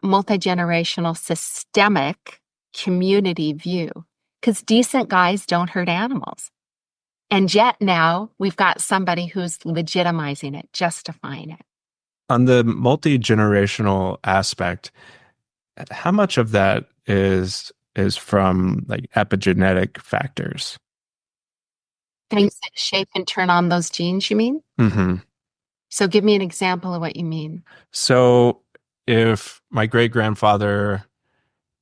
multi-generational systemic community view, because decent guys don't hurt animals. And yet now we've got somebody who's legitimizing it, justifying it. On the multi-generational aspect, how much of that is from like epigenetic factors? Things that shape and turn on those genes, you mean? Mm-hmm. So give me an example of what you mean. So if my great-grandfather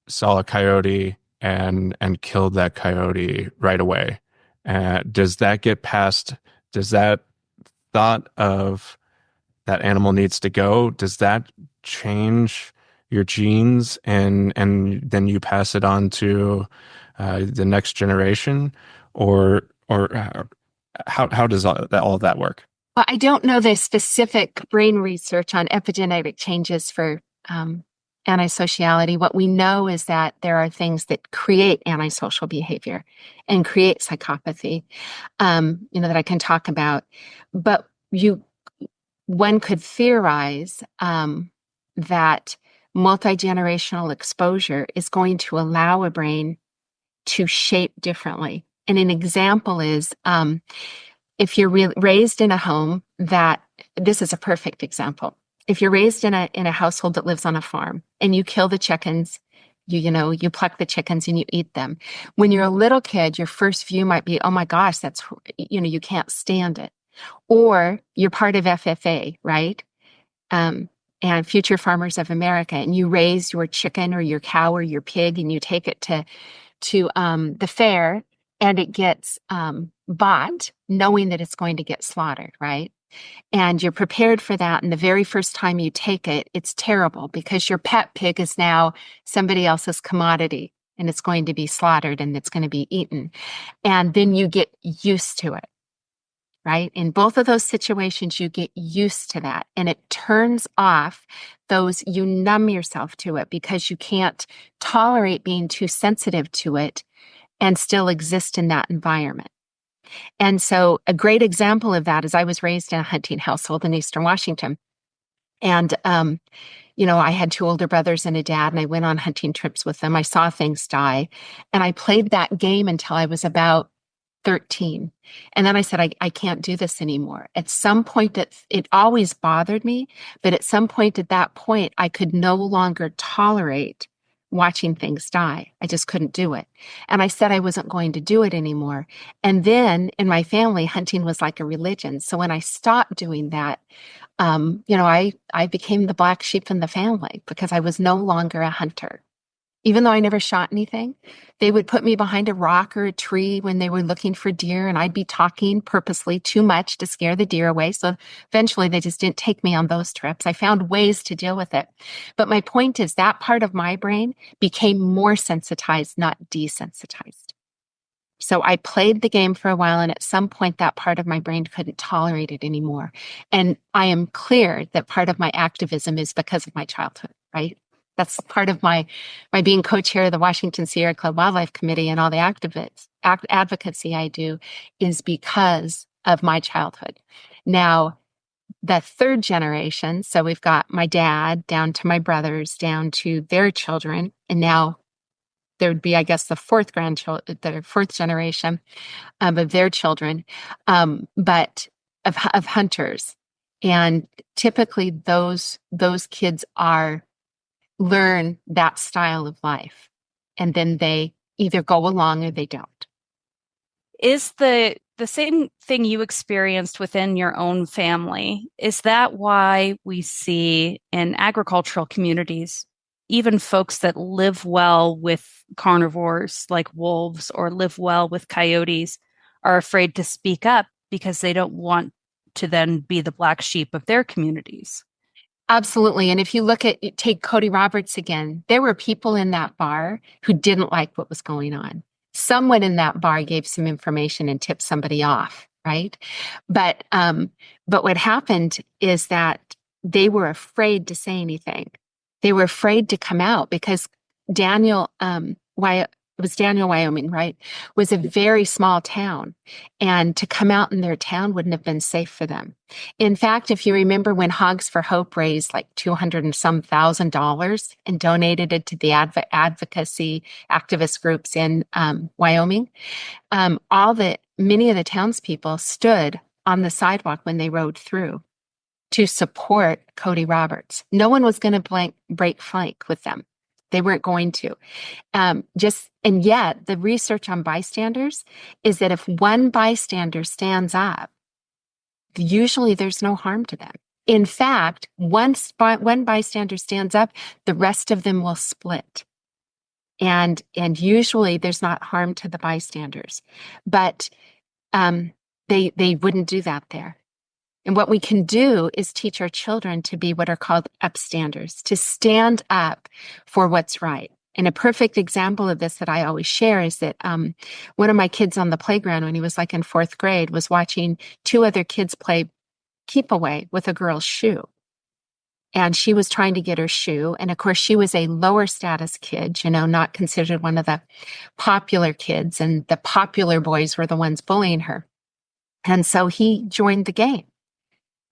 saw a coyote and killed that coyote right away, does that get past, does that thought of that animal needs to go, does that change your genes and then you pass it on to the next generation, or how does all of that work? Well, I don't know the specific brain research on epigenetic changes for antisociality. What we know is that there are things that create antisocial behavior and create psychopathy, that I can talk about. But one could theorize that multi-generational exposure is going to allow a brain to shape differently. And an example is if you're raised in a home this is a perfect example. If you're raised in a household that lives on a farm and you kill the chickens, you pluck the chickens and you eat them. When you're a little kid, your first view might be, oh my gosh, that's, you can't stand it. Or you're part of FFA, right? And Future Farmers of America, and you raise your chicken or your cow or your pig and you take it to the fair, and it gets bought knowing that it's going to get slaughtered, right? And you're prepared for that. And the very first time you take it, it's terrible because your pet pig is now somebody else's commodity and it's going to be slaughtered and it's going to be eaten. And then you get used to it, right? In both of those situations, you get used to that and it turns off you numb yourself to it because you can't tolerate being too sensitive to it and still exist in that environment. And so a great example of that is I was raised in a hunting household in Eastern Washington. And, I had two older brothers and a dad, and I went on hunting trips with them. I saw things die. And I played that game until I was about 13. And then I said, I can't do this anymore. At some point, it always bothered me. But at some point at that point, I could no longer tolerate watching things die. I just couldn't do it. And I said I wasn't going to do it anymore. And then in my family, hunting was like a religion. So when I stopped doing that, I became the black sheep in the family because I was no longer a hunter. Even though I never shot anything, they would put me behind a rock or a tree when they were looking for deer, and I'd be talking purposely too much to scare the deer away. So eventually they just didn't take me on those trips. I found ways to deal with it. But my point is that part of my brain became more sensitized, not desensitized. So I played the game for a while, and at some point that part of my brain couldn't tolerate it anymore. And I am clear that part of my activism is because of my childhood, right? That's part of my being co-chair of the Washington Sierra Club Wildlife Committee, and all the advocacy I do is because of my childhood. Now, the third generation, so we've got my dad down to my brothers, down to their children, and now there would be, I guess, the fourth generation of their children, but of hunters. And typically those kids learn that style of life, and then they either go along or they don't. Is the same thing you experienced within your own family? Is that why we see in agricultural communities, even folks that live well with carnivores like wolves or live well with coyotes are afraid to speak up because they don't want to then be the black sheep of their communities? Absolutely. And if you take Cody Roberts again, there were people in that bar who didn't like what was going on. Someone in that bar gave some information and tipped somebody off, right? But what happened is that they were afraid to say anything. They were afraid to come out because Daniel, it was Daniel, Wyoming, right? Was a very small town. And to come out in their town wouldn't have been safe for them. In fact, if you remember when Hogs for Hope raised like 200 and some $1,000 and donated it to the advocacy activist groups in Wyoming, many of the townspeople stood on the sidewalk when they rode through to support Cody Roberts. No one was going to break flank with them. They weren't going to. And yet the research on bystanders is that if one bystander stands up, usually there's no harm to them. In fact, once one bystander stands up, the rest of them will split. And usually there's not harm to the bystanders. But they wouldn't do that there. And what we can do is teach our children to be what are called upstanders, to stand up for what's right. And a perfect example of this that I always share is that one of my kids on the playground when he was like in 4th grade was watching 2 other kids play keep away with a girl's shoe. And she was trying to get her shoe. And of course, she was a lower status kid, not considered one of the popular kids. And the popular boys were the ones bullying her. And so he joined the game.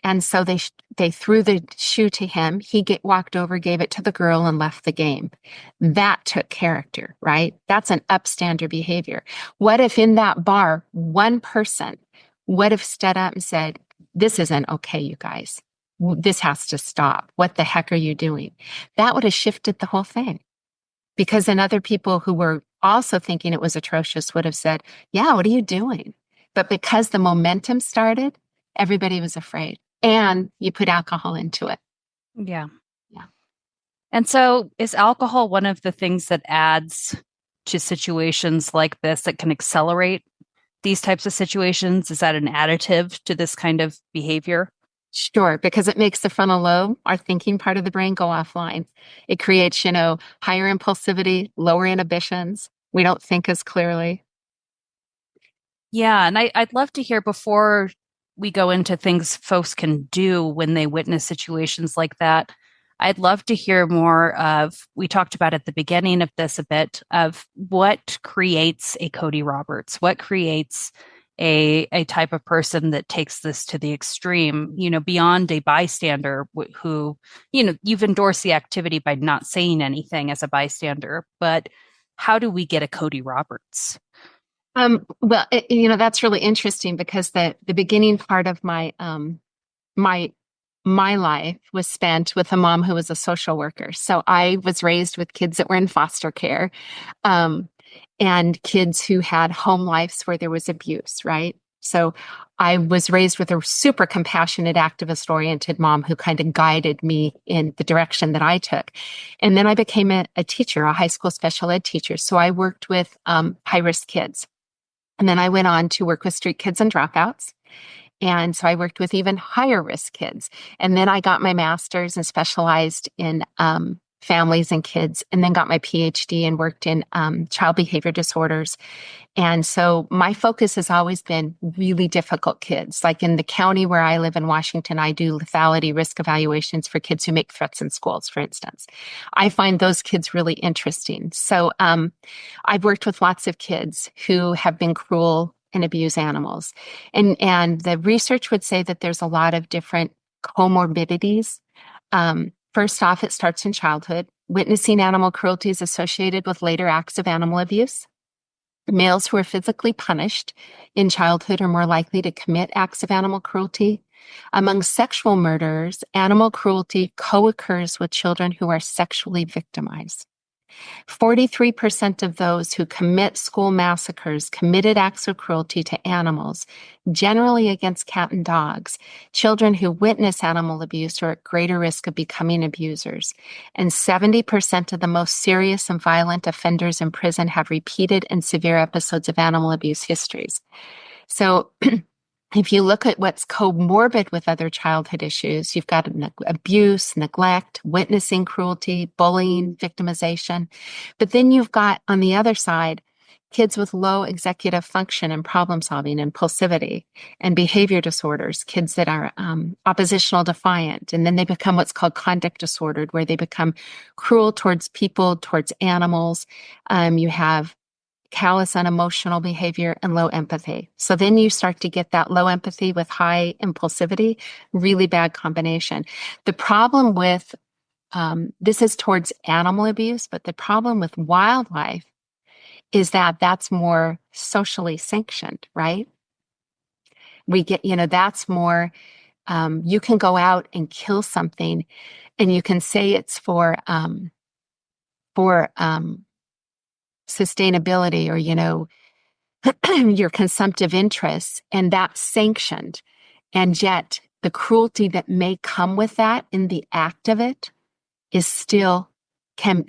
And so they threw the shoe to him. He walked over, gave it to the girl, and left the game. That took character, right? That's an upstander behavior. What if in that bar, one person would have stood up and said, "This isn't okay, you guys. This has to stop. What the heck are you doing?" That would have shifted the whole thing. Because then other people who were also thinking it was atrocious would have said, "Yeah, what are you doing?" But because the momentum started, everybody was afraid. And you put alcohol into it. Yeah. Yeah. And so is alcohol one of the things that adds to situations like this that can accelerate these types of situations? Is that an additive to this kind of behavior? Sure, because it makes the frontal lobe, our thinking part of the brain, go offline. It creates, higher impulsivity, lower inhibitions. We don't think as clearly. Yeah, and I'd love to hear before we go into things folks can do when they witness situations like that. I'd love to hear more of, we talked about at the beginning of this a bit, of what creates a Cody Roberts, what creates a type of person that takes this to the extreme, beyond a bystander who, you've endorsed the activity by not saying anything as a bystander, but how do we get a Cody Roberts? Well, that's really interesting because the beginning part of my life was spent with a mom who was a social worker. So I was raised with kids that were in foster care, and kids who had home lives where there was abuse, right? So I was raised with a super compassionate, activist-oriented mom who kind of guided me in the direction that I took. And then I became a teacher, a high school special ed teacher. So I worked with high-risk kids. And then I went on to work with street kids and dropouts. And so I worked with even higher risk kids. And then I got my master's and specialized in families and kids, and then got my PhD and worked in child behavior disorders. And so my focus has always been really difficult kids. Like in the county where I live in Washington, I do lethality risk evaluations for kids who make threats in schools, for instance. I find those kids really interesting. So I've worked with lots of kids who have been cruel and abuse animals. And the research would say that there's a lot of different comorbidities. First off, it starts in childhood. Witnessing animal cruelty is associated with later acts of animal abuse. Males who are physically punished in childhood are more likely to commit acts of animal cruelty. Among sexual murderers, animal cruelty co-occurs with children who are sexually victimized. 43% of those who commit school massacres committed acts of cruelty to animals, generally against cat and dogs. Children who witness animal abuse are at greater risk of becoming abusers. And 70% of the most serious and violent offenders in prison have repeated and severe episodes of animal abuse histories. So if you look at what's comorbid with other childhood issues, you've got abuse, neglect, witnessing cruelty, bullying, victimization. But then you've got, on the other side, kids with low executive function and problem solving, impulsivity, and behavior disorders, kids that are oppositional defiant. And then they become what's called conduct disordered, where they become cruel towards people, towards animals. You have callous, unemotional behavior and low empathy. So then you start to get that low empathy with high impulsivity, really bad combination. The problem with this is towards animal abuse, but the problem with wildlife is that that's more socially sanctioned, right? We get, that's more, you can go out and kill something and you can say it's for sustainability or, your consumptive interests, and that's sanctioned. And yet the cruelty that may come with that in the act of it is still can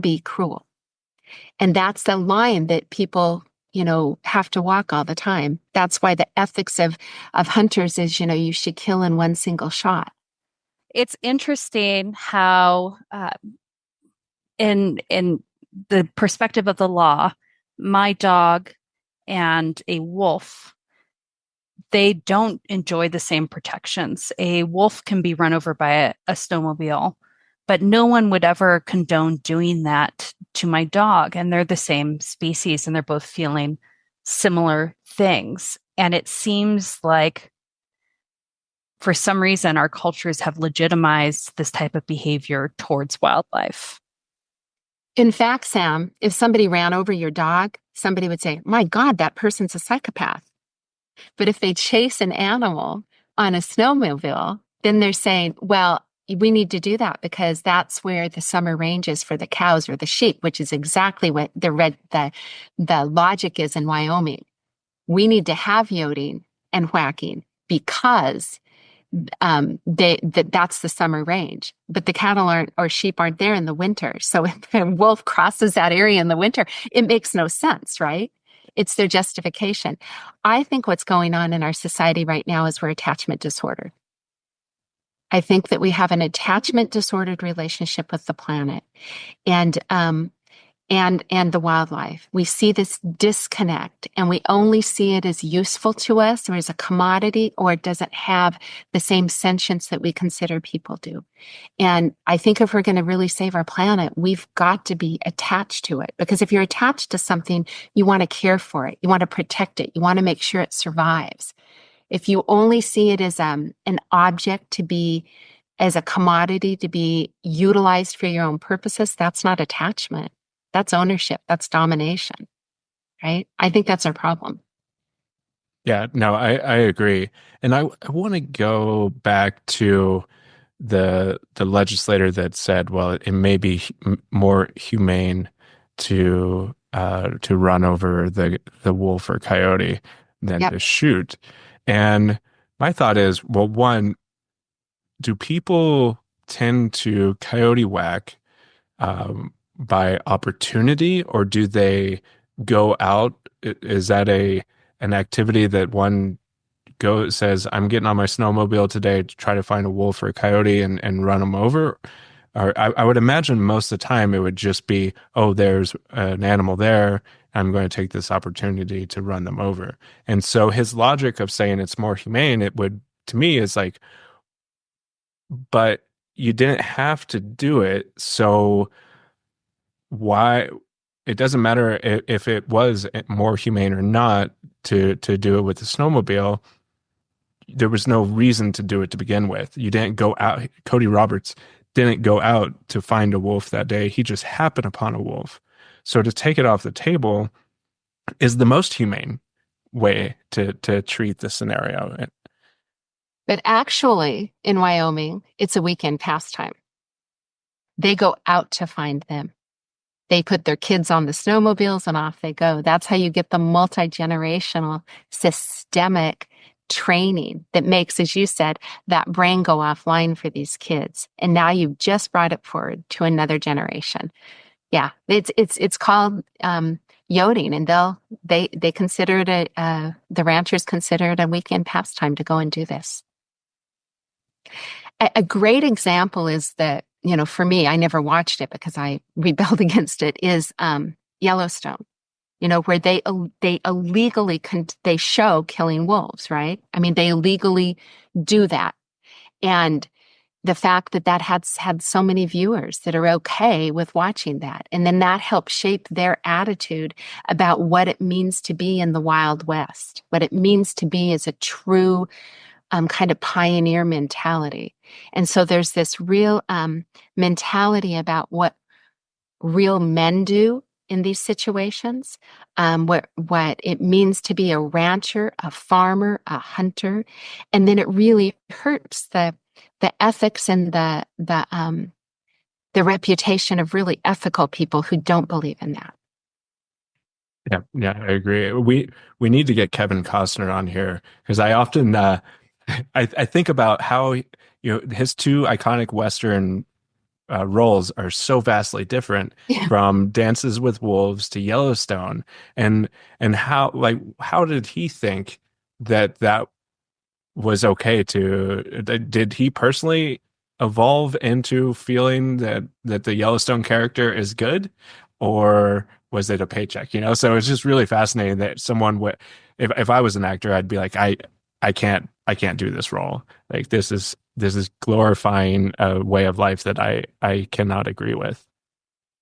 be cruel. And that's the line that people, have to walk all the time. That's why the ethics of hunters is, you should kill in one single shot. It's interesting how, in the perspective of the law, my dog and a wolf, they don't enjoy the same protections. A wolf can be run over by a snowmobile, but no one would ever condone doing that to my dog. And they're the same species and they're both feeling similar things. And it seems like for some reason, our cultures have legitimized this type of behavior towards wildlife. In fact, Sam, if somebody ran over your dog, somebody would say, my God, that person's a psychopath. But if they chase an animal on a snowmobile, then they're saying, well, we need to do that because that's where the summer range is for the cows or the sheep, which is exactly what the logic is in Wyoming. We need to have yodeling and whacking because that's the summer range, but the cattle or sheep aren't there in the winter. So if a wolf crosses that area in the winter, it makes no sense, right? It's their justification. I think what's going on in our society right now is we're attachment disordered. I think that we have an attachment disordered relationship with the planet and the wildlife. We see this disconnect and we only see it as useful to us or as a commodity, or it doesn't have the same sentience that we consider people do. And I think if we're going to really save our planet, we've got to be attached to it, because if you're attached to something, you want to care for it. You want to protect it. You want to make sure it survives. If you only see it as an object to be, as a commodity to be utilized for your own purposes, that's not attachment. That's ownership. That's domination, right? I think that's our problem. Yeah, no, I agree. And I want to go back to the legislator that said, well, it may be more humane to run over the wolf or coyote than Yep. to shoot. And my thought is, well, one, do people tend to coyote whack by opportunity, or do they go out? Is that an activity that one says, I'm getting on my snowmobile today to try to find a wolf or a coyote and run them over? Or I would imagine most of the time it would just be, oh, there's an animal there. I'm going to take this opportunity to run them over. And so his logic of saying it's more humane, it would, to me, is like, but you didn't have to do it. So why? It doesn't matter if it was more humane or not to do it with the snowmobile. There was no reason to do it to begin with. You didn't go out. Cody Roberts didn't go out to find a wolf that day. He just happened upon a wolf. So to take it off the table is the most humane way to treat the scenario. But actually, in Wyoming, it's a weekend pastime. They go out to find them. They put their kids on the snowmobiles and off they go. That's how you get the multi-generational systemic training that makes, as you said, that brain go offline for these kids. And now you've just brought it forward to another generation. Yeah, it's called yoding, and they consider it the ranchers consider it a weekend pastime to go and do this. A great example is that, for me, I never watched it because I rebelled against it, is Yellowstone, where they illegally they show killing wolves, right? I mean, they illegally do that. And the fact that that had so many viewers that are okay with watching that. And then that helps shape their attitude about what it means to be in the Wild West, what it means to be as a true kind of pioneer mentality. And so there's this real mentality about what real men do in these situations, what it means to be a rancher, a farmer, a hunter, and then it really hurts the ethics and the reputation of really ethical people who don't believe in that. Yeah, I agree. We need to get Kevin Costner on here because I often I think about how his two iconic Western roles are so vastly different Yeah. from Dances with Wolves to Yellowstone, and how did he think that was okay to did he personally evolve into feeling that the Yellowstone character is good, or was it a paycheck, so it's just really fascinating that someone would, if I was an actor, I'd be like, I can't do this role. Like this is glorifying a way of life that I cannot agree with.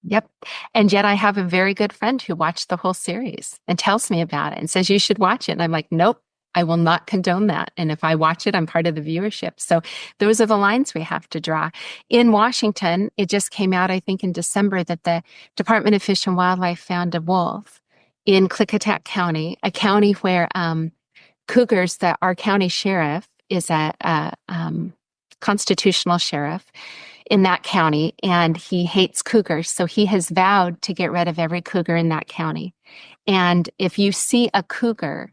Yep. And yet I have a very good friend who watched the whole series and tells me about it and says, you should watch it. And I'm like, nope, I will not condone that. And if I watch it, I'm part of the viewership. So those are the lines we have to draw. In Washington, it just came out, I think, in December that the Department of Fish and Wildlife found a wolf in Klickitat County, a county where cougars, that our county sheriff is a constitutional sheriff in that county, and he hates cougars. So he has vowed to get rid of every cougar in that county. And if you see a cougar,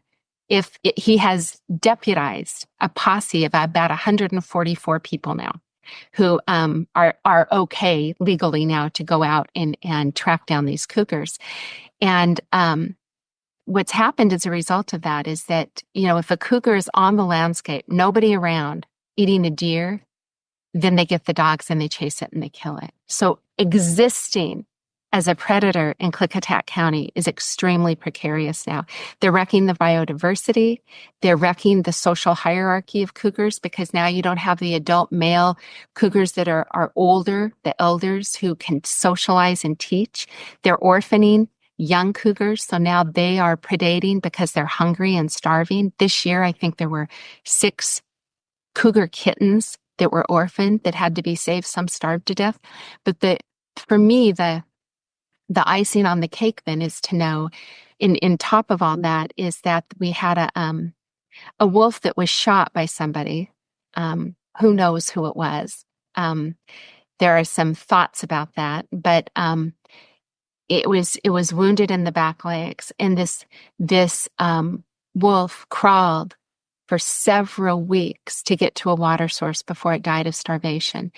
he has deputized a posse of about 144 people now who are okay legally now to go out and track down these cougars. And what's happened as a result of that is that, if a cougar is on the landscape, nobody around, eating a deer, then they get the dogs and they chase it and they kill it. So existing as a predator in Klickitat County is extremely precarious now. They're wrecking the biodiversity. They're wrecking the social hierarchy of cougars because now you don't have the adult male cougars that are older, the elders who can socialize and teach. They're orphaning young cougars. So now they are predating because they're hungry and starving. This year, I think there were 6 cougar kittens that were orphaned that had to be saved. Some starved to death. But for me, the icing on the cake then is to know, in top of all that, is that we had a wolf that was shot by somebody. Who knows who it was? There are some thoughts about that, but it was wounded in the back legs, and this wolf crawled for several weeks to get to a water source before it died of starvation.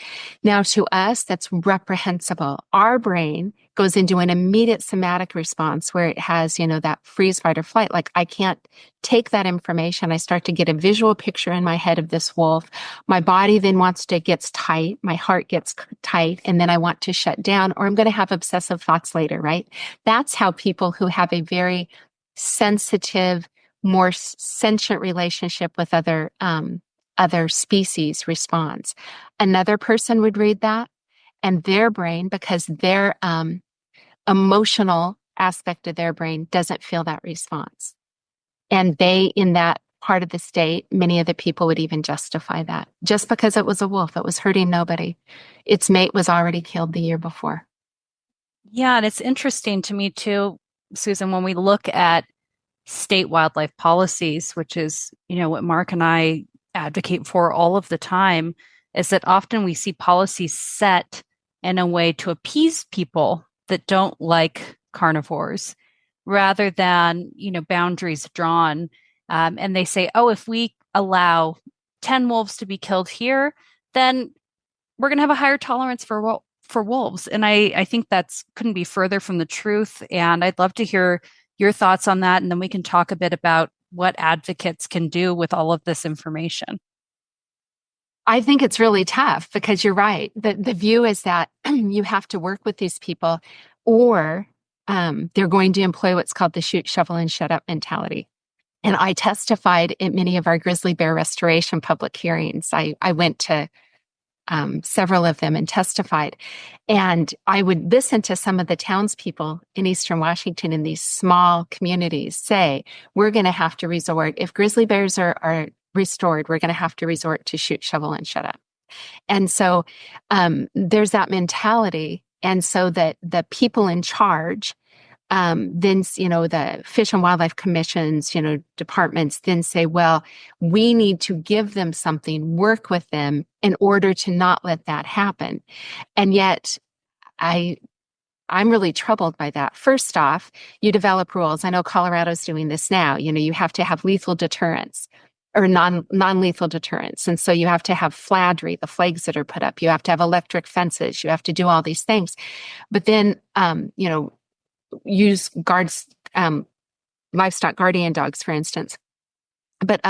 Now, to us, that's reprehensible. Our brain goes into an immediate somatic response where it has, that freeze, fight, or flight. Like, I can't take that information. I start to get a visual picture in my head of this wolf. My body then gets tight. My heart gets tight, and then I want to shut down, or I'm going to have obsessive thoughts later, right? That's how people who have a very sensitive, more sentient relationship with other species responds. Another person would read that, and their brain, because their emotional aspect of their brain doesn't feel that response. And in that part of the state, many of the people would even justify that. Just because it was a wolf, it was hurting nobody. Its mate was already killed the year before. Yeah, and it's interesting to me too, Susan, when we look at state wildlife policies, which is, what Mark and I advocate for all of the time, is that often we see policies set in a way to appease people that don't like carnivores, rather than, boundaries drawn. And they say, oh, if we allow 10 wolves to be killed here, then we're going to have a higher tolerance for wolves. And I think that's couldn't be further from the truth. And I'd love to hear your thoughts on that, and then we can talk a bit about what advocates can do with all of this information. I think it's really tough because you're right. The view is that you have to work with these people, or they're going to employ what's called the shoot, shovel, and shut up mentality. And I testified at many of our grizzly bear restoration public hearings. I went to several of them and testified. And I would listen to some of the townspeople in Eastern Washington in these small communities say, we're going to have to resort, if grizzly bears are restored, we're going to have to resort to shoot, shovel, and shut up. And so there's that mentality. And so that the people in charge, then, the Fish and Wildlife Commissions, departments then say, well, we need to give them something, work with them in order to not let that happen. And yet I'm really troubled by that. First off, you develop rules. I know Colorado's doing this now. You have to have lethal deterrence or non-lethal deterrence. And so you have to have fladry, the flags that are put up. You have to have electric fences. You have to do all these things. But then, use guards, livestock guardian dogs, for instance. But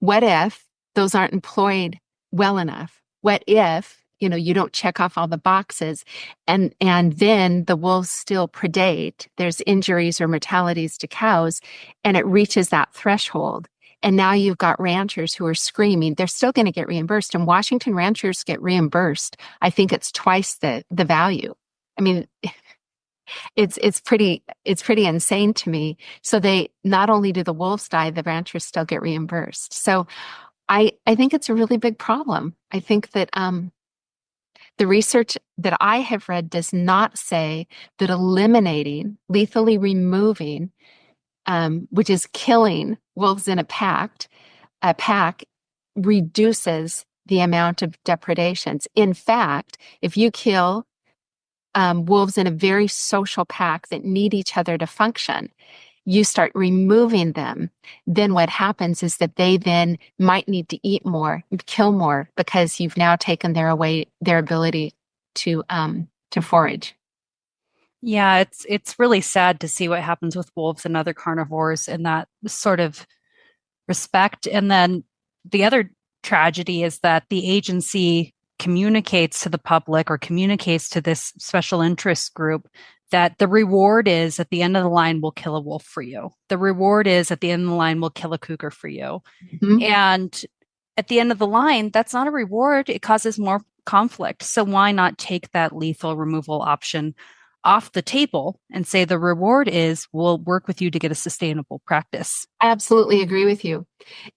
what if those aren't employed well enough? What if, you don't check off all the boxes and then the wolves still predate, there's injuries or mortalities to cows, and it reaches that threshold. And now you've got ranchers who are screaming, they're still going to get reimbursed. And Washington ranchers get reimbursed. I think it's twice the value. I mean, it's pretty insane to me. So they not only do the wolves die, the ranchers still get reimbursed. So I think it's a really big problem. I think that the research that I have read does not say that eliminating, lethally removing, which is killing wolves in a pack reduces the amount of depredations. In fact, if you kill wolves in a very social pack that need each other to function, you start removing them, then what happens is that they then might need to eat more, kill more, because you've now taken their ability to forage. Yeah, it's really sad to see what happens with wolves and other carnivores in that sort of respect. And then the other tragedy is that the agency communicates to the public or communicates to this special interest group that the reward is at the end of the line, we'll kill a wolf for you. The reward is at the end of the line, we'll kill a cougar for you. Mm-hmm. And at the end of the line, that's not a reward. It causes more conflict. So why not take that lethal removal option off the table and say the reward is we'll work with you to get a sustainable practice? I absolutely agree with you.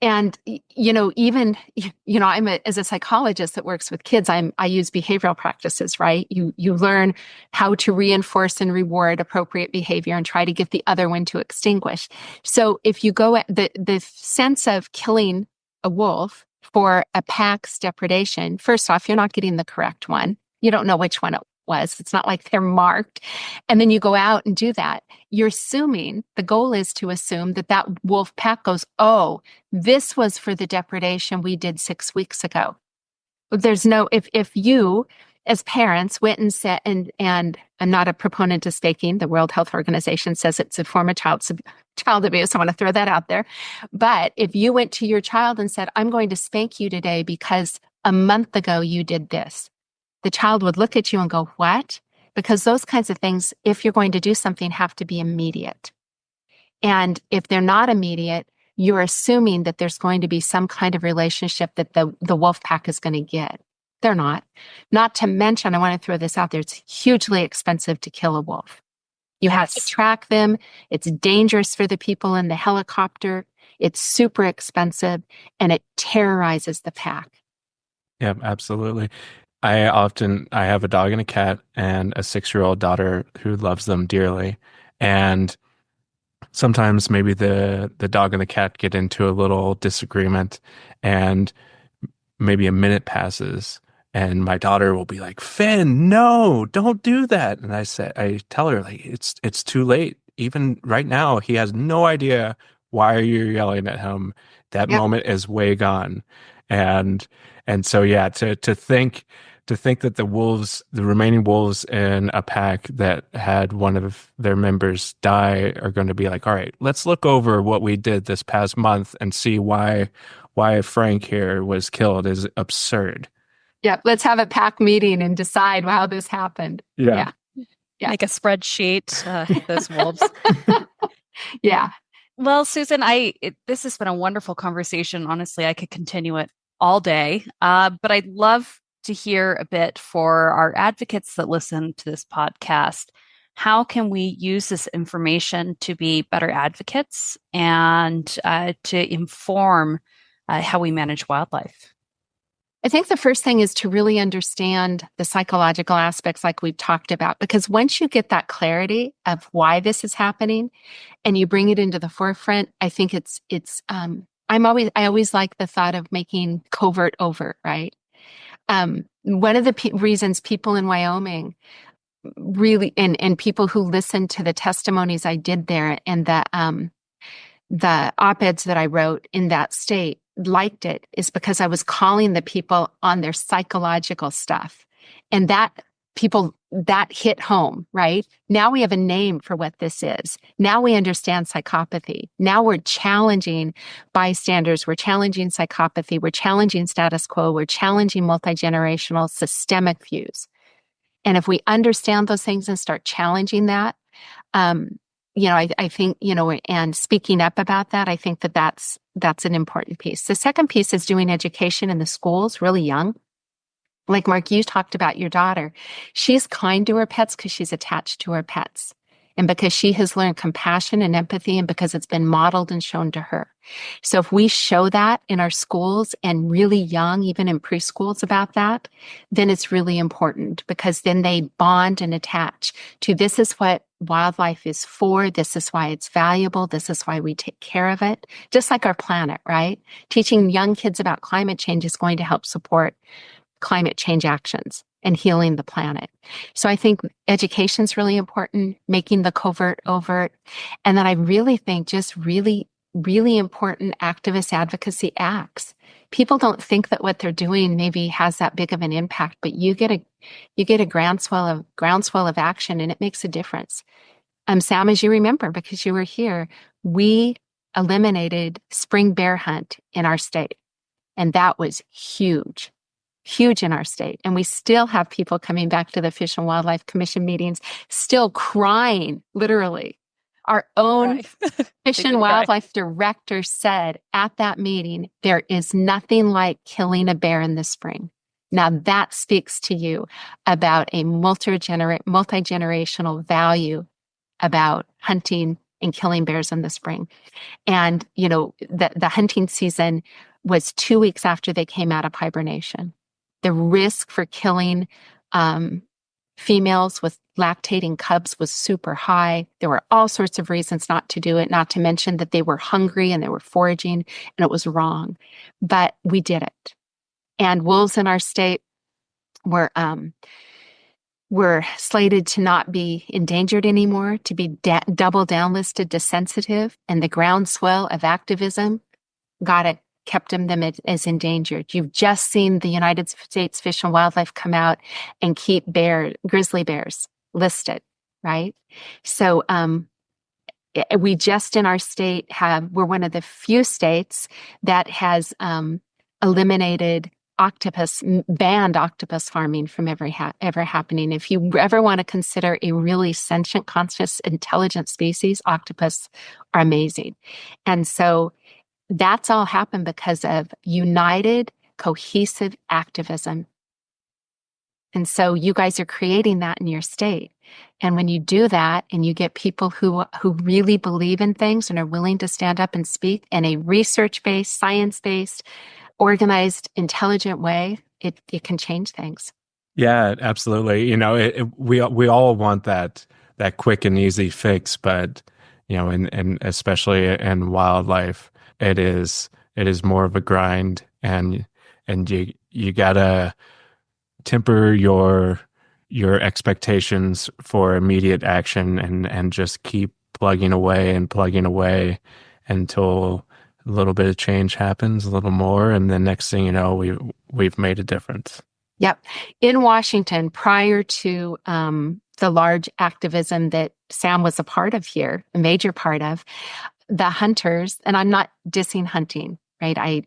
And, even, as a psychologist that works with kids, I use behavioral practices, right? You learn how to reinforce and reward appropriate behavior and try to get the other one to extinguish. So if you go at the sense of killing a wolf for a pack's depredation, first off, you're not getting the correct one. You don't know which one it was. It's not like they're marked. And then you go out and do that. You're assuming, the goal is to assume that wolf pack goes, oh, this was for the depredation we did 6 weeks ago. There's no, if you as parents went and said, and I'm not a proponent of spanking, the World Health Organization says it's a form of child abuse. I want to throw that out there. But if you went to your child and said, I'm going to spank you today because a month ago you did this, the child would look at you and go, what? Because those kinds of things, if you're going to do something, have to be immediate. And if they're not immediate, you're assuming that there's going to be some kind of relationship that the wolf pack is going to get. They're not. Not to mention, I want to throw this out there, it's hugely expensive to kill a wolf. You have to track them. It's dangerous for the people in the helicopter. It's super expensive, and it terrorizes the pack. Yeah, absolutely. I have a dog and a cat and a 6-year-old daughter who loves them dearly. And sometimes maybe the dog and the cat get into a little disagreement, and maybe a minute passes and my daughter will be like, Finn, no, don't do that. And I tell her, like, it's too late. Even right now, he has no idea why you're yelling at him. That moment is way gone. And so, yeah, to think that the remaining wolves in a pack that had one of their members die are going to be like, all right, let's look over what we did this past month and see why Frank here was killed is absurd. Yeah, let's have a pack meeting and decide how this happened. Yeah. Yeah. Make a spreadsheet, those wolves. Yeah. Well, Susan, this has been a wonderful conversation. Honestly, I could continue it all day, but I'd love to hear a bit for our advocates that listen to this podcast. How can we use this information to be better advocates and to inform how we manage wildlife? I think the first thing is to really understand the psychological aspects like we've talked about, because once you get that clarity of why this is happening and you bring it into the forefront, I think I always like the thought of making covert overt, right? One of the reasons people in Wyoming really, and people who listened to the testimonies I did there and the op-eds that I wrote in that state liked it is because I was calling the people on their psychological stuff. And that hit home, right? Now we have a name for what this is. Now we understand psychopathy. Now we're challenging bystanders. We're challenging psychopathy. We're challenging status quo. We're challenging multi-generational systemic views. And if we understand those things and start challenging that, I think, and speaking up about that, I think that's an important piece. The second piece is doing education in the schools really young. Like Mark, you talked about your daughter. She's kind to her pets because she's attached to her pets and because she has learned compassion and empathy and because it's been modeled and shown to her. So if we show that in our schools and really young, even in preschools about that, then it's really important because then they bond and attach to this is what wildlife is for. This is why it's valuable. This is why we take care of it. Just like our planet, right? Teaching young kids about climate change is going to help support climate change actions and healing the planet. So I think education is really important, making the covert overt. And then I really think just really, really important activist advocacy acts. People don't think that what they're doing maybe has that big of an impact, but you get a groundswell of action and it makes a difference. Sam, as you remember, because you were here, we eliminated spring bear hunt in our state. And that was huge in our state. And we still have people coming back to the Fish and Wildlife Commission meetings, still crying, literally. Our own Fish and Wildlife director said at that meeting, there is nothing like killing a bear in the spring. Now that speaks to you about a multi-generational value about hunting and killing bears in the spring. And, the hunting season was 2 weeks after they came out of hibernation. The risk for killing females with lactating cubs was super high. There were all sorts of reasons not to do it, not to mention that they were hungry and they were foraging, and it was wrong. But we did it. And wolves in our state were slated to not be endangered anymore, to be double down listed to sensitive, and the groundswell of activism kept them as endangered. You've just seen the United States Fish and Wildlife come out and keep grizzly bears listed, right? So we just in our state we're one of the few states that has eliminated banned octopus farming from ever happening. If you ever want to consider a really sentient, conscious, intelligent species, octopus are amazing. And so that's all happened because of united, cohesive activism. And so you guys are creating that in your state. And when you do that and you get people who really believe in things and are willing to stand up and speak in a research-based, science-based, organized, intelligent way, it can change things. Yeah, absolutely. We all want that quick and easy fix, but and especially in wildlife, it is more of a grind, and you gotta temper your expectations for immediate action and just keep plugging away until a little bit of change happens, a little more, and then next thing you know, we've made a difference. Yep. In Washington, prior to the large activism that Sam was a part of here, a major part of, the hunters, and I'm not dissing hunting, right?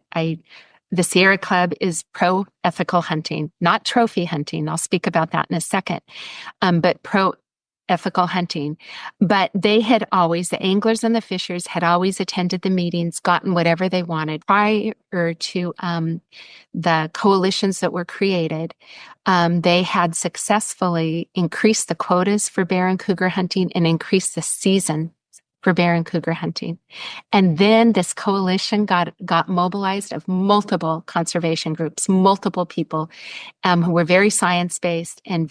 The Sierra Club is pro-ethical hunting, not trophy hunting. I'll speak about that in a second. But ethical hunting. But they had always, the anglers and the fishers had always attended the meetings, gotten whatever they wanted. Prior to the coalitions that were created, they had successfully increased the quotas for bear and cougar hunting and increased the season for bear and cougar hunting. And then this coalition got mobilized of multiple conservation groups, multiple people who were very science-based and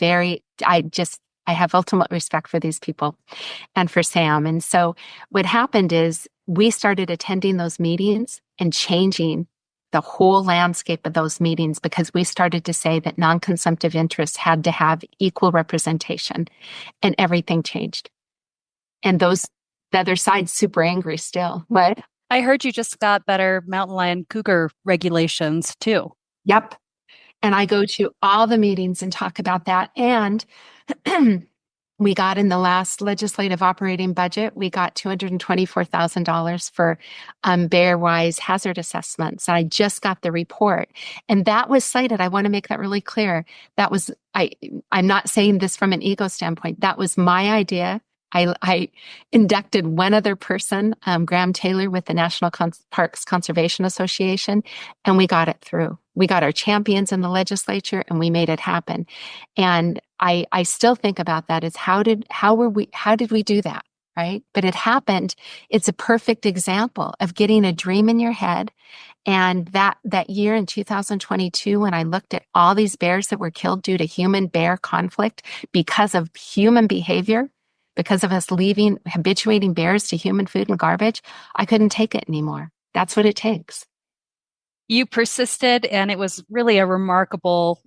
I have ultimate respect for these people and for Sam. And so what happened is we started attending those meetings and changing the whole landscape of those meetings because we started to say that non-consumptive interests had to have equal representation, and everything changed. And the other side's super angry still. What? I heard you just got better mountain lion cougar regulations too. Yep. And I go to all the meetings and talk about that. And we got in the last legislative operating budget, we got $224,000 for bear-wise hazard assessments. And I just got the report. And that was cited. I want to make that really clear. I'm not saying this from an ego standpoint. That was my idea. I inducted one other person, Graham Taylor with the National Parks Conservation Association, and we got it through. We got our champions in the legislature and we made it happen. And I still think about that as how did we do that? Right? But it happened. It's a perfect example of getting a dream in your head. And that year in 2022, when I looked at all these bears that were killed due to human bear conflict because of human behavior, because of us habituating bears to human food and garbage, I couldn't take it anymore. That's what it takes. You persisted, and it was really a remarkable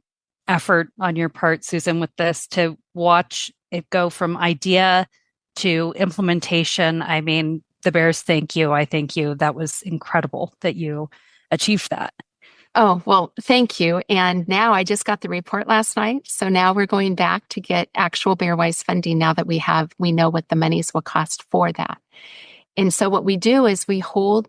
effort on your part, Susan, with this to watch it go from idea to implementation. I mean, the bears thank you. I thank you. That was incredible that you achieved that. Oh, well, thank you. And now I just got the report last night. So now we're going back to get actual Bearwise funding now that we know what the monies will cost for that. And so what we do is we hold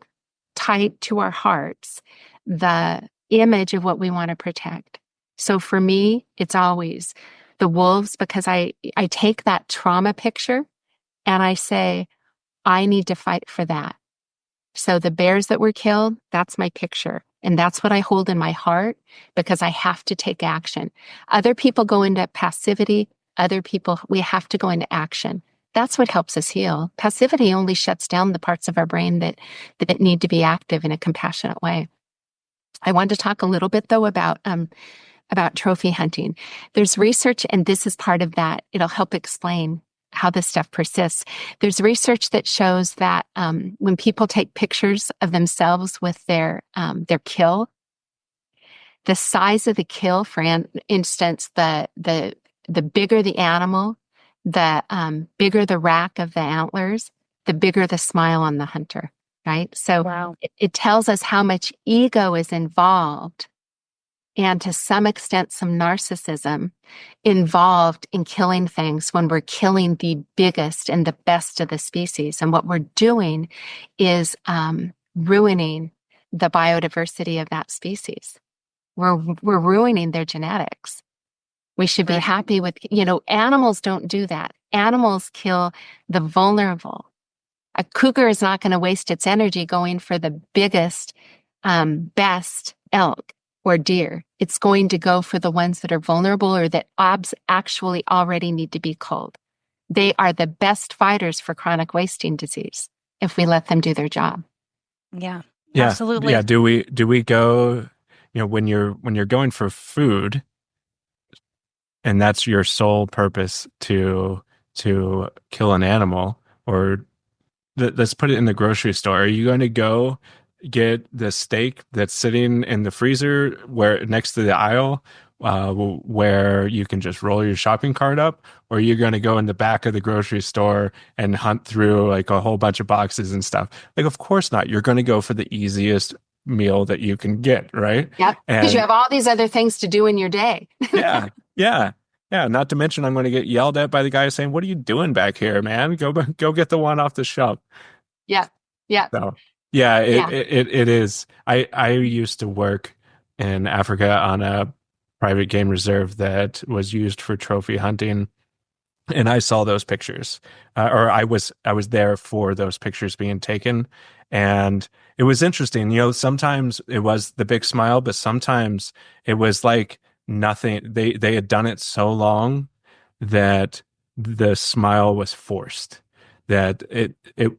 tight to our hearts the image of what we want to protect. So for me, it's always the wolves because I take that trauma picture and I say, I need to fight for that. So the bears that were killed, that's my picture. And that's what I hold in my heart because I have to take action. Other people go into passivity. We have to go into action. That's what helps us heal. Passivity only shuts down the parts of our brain that need to be active in a compassionate way. I want to talk a little bit though about trophy hunting. There's research, and this is part of that. It'll help explain how this stuff persists. There's research that shows that when people take pictures of themselves with their kill, the size of the kill, for instance, the bigger the animal, the bigger the rack of the antlers, the bigger the smile on the hunter, right? So wow. It tells us how much ego is involved and to some extent some narcissism involved in killing things when we're killing the biggest and the best of the species. And what we're doing is ruining the biodiversity of that species. We're ruining their genetics. We should be happy with, animals don't do that. Animals kill the vulnerable. A cougar is not going to waste its energy going for the biggest, best elk or deer. It's going to go for the ones that are vulnerable or that actually already need to be culled. They are the best fighters for chronic wasting disease if we let them do their job. Yeah, absolutely. Yeah. Do we go, when you're going for food and that's your sole purpose to kill an animal, or let's put it in the grocery store. Are you going to go get the steak that's sitting in the freezer where next to the aisle where you can just roll your shopping cart up, or are you going to go in the back of the grocery store and hunt through like a whole bunch of boxes and stuff? Like, of course not. You're going to go for the easiest meal that you can get, right? Yep. Because you have all these other things to do in your day. Yeah. Not to mention, I'm going to get yelled at by the guy saying, "What are you doing back here, man? Go get the one off the shelf." Yeah. So it is. I used to work in Africa on a private game reserve that was used for trophy hunting, and I saw those pictures, or I was there for those pictures being taken, and it was interesting. Sometimes it was the big smile, but sometimes it was like nothing. They had done it so long that the smile was forced. That it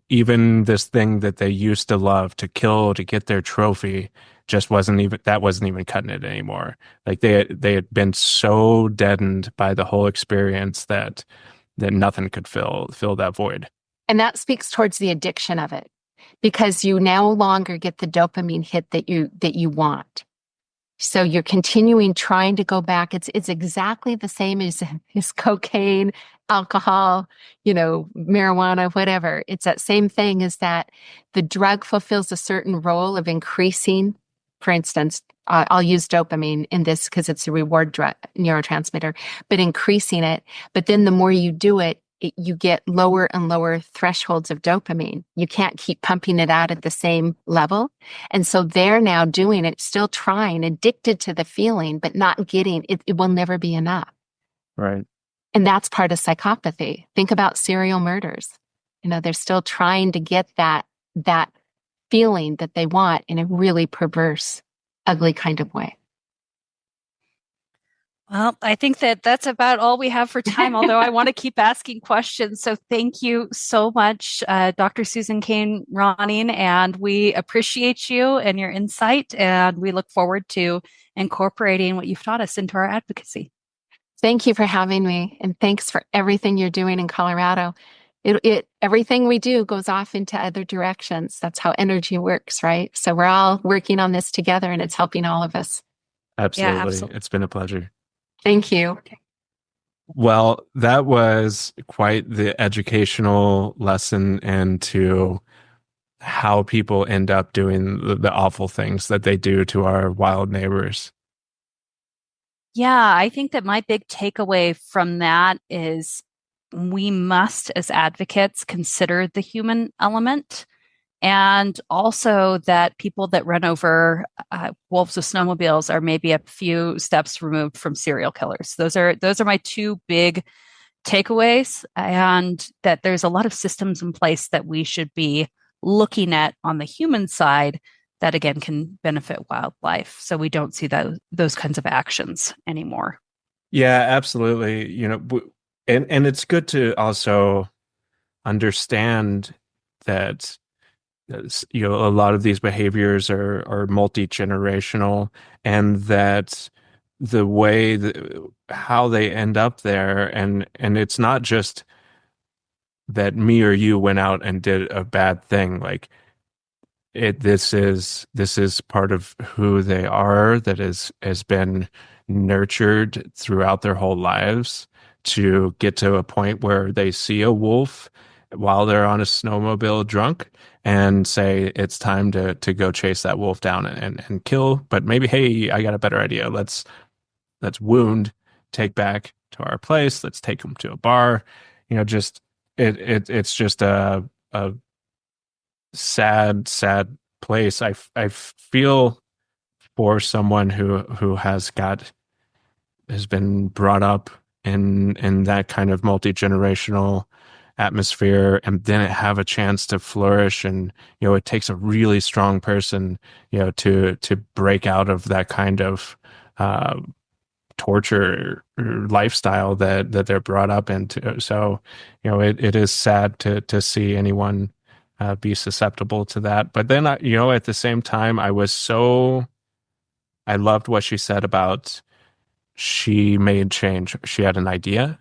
even this thing that they used to love to kill to get their trophy just wasn't even cutting it anymore. Like they had been so deadened by the whole experience that nothing could fill that void. And that speaks towards the addiction of it, because you no longer get the dopamine hit that you want. So you're continuing trying to go back. It's exactly the same as cocaine, alcohol, marijuana, whatever. It's that same thing, is that the drug fulfills a certain role of increasing. For instance, I'll use dopamine in this because it's a reward drug, neurotransmitter, but increasing it. But then the more you do it, you get lower and lower thresholds of dopamine. You can't keep pumping it out at the same level. And so they're now doing it, still trying, addicted to the feeling, but not getting it. It will never be enough. Right. And that's part of psychopathy. Think about serial murders. They're still trying to get that feeling that they want in a really perverse, ugly kind of way. Well, I think that that's about all we have for time, although I want to keep asking questions. So thank you so much, Dr. Susan Kane-Ronning, and we appreciate you and your insight, and we look forward to incorporating what you've taught us into our advocacy. Thank you for having me, and thanks for everything you're doing in Colorado. Everything we do goes off into other directions. That's how energy works, right? So we're all working on this together, and it's helping all of us. Absolutely. Yeah, absolutely. It's been a pleasure. Thank you. Well, that was quite the educational lesson into how people end up doing the awful things that they do to our wild neighbors. Yeah, I think that my big takeaway from that is we must, as advocates, consider the human element. And also that people that run over wolves with snowmobiles are maybe a few steps removed from serial killers. Those are my two big takeaways, and that there's a lot of systems in place that we should be looking at on the human side that again can benefit wildlife. So we don't see those kinds of actions anymore. Yeah, absolutely. And it's good to also understand that a lot of these behaviors are multi-generational, and that the way how they end up there, and it's not just that me or you went out and did a bad thing. Like this is part of who they are, that has been nurtured throughout their whole lives to get to a point where they see a wolf while they're on a snowmobile drunk and say it's time to go chase that wolf down and kill. But maybe, hey, I got a better idea. Let's wound, take back to our place. Let's take them to a bar. Just it's just a sad place. I feel for someone who has been brought up in that kind of multi-generational atmosphere and didn't have a chance to flourish. And it takes a really strong person to break out of that kind of torture lifestyle that they're brought up into. So it is sad to see anyone be susceptible to that. But then at the same time, I loved what she said about, she made change. She had an idea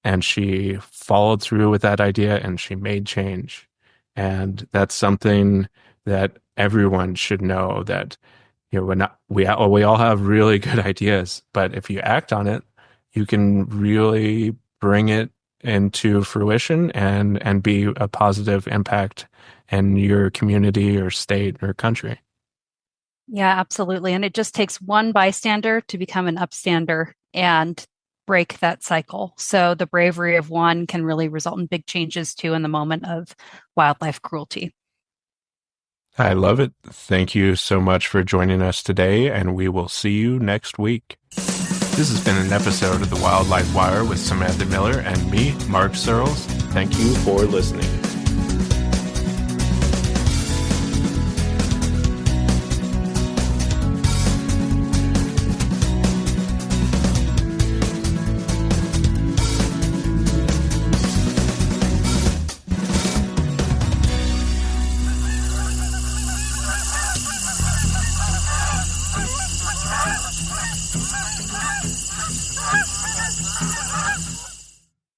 and she followed through with that idea and she made change. And that's something that everyone should know, that we all have really good ideas, but if you act on it, you can really bring it into fruition and be a positive impact in your community or state or country. Yeah, absolutely. And it just takes one bystander to become an upstander and break that cycle. So the bravery of one can really result in big changes too in the moment of wildlife cruelty. I love it. Thank you so much for joining us today, and we will see you next week. This has been an episode of The Wildlife Wire with Samantha Miller and me, Mark Searles. Thank you for listening.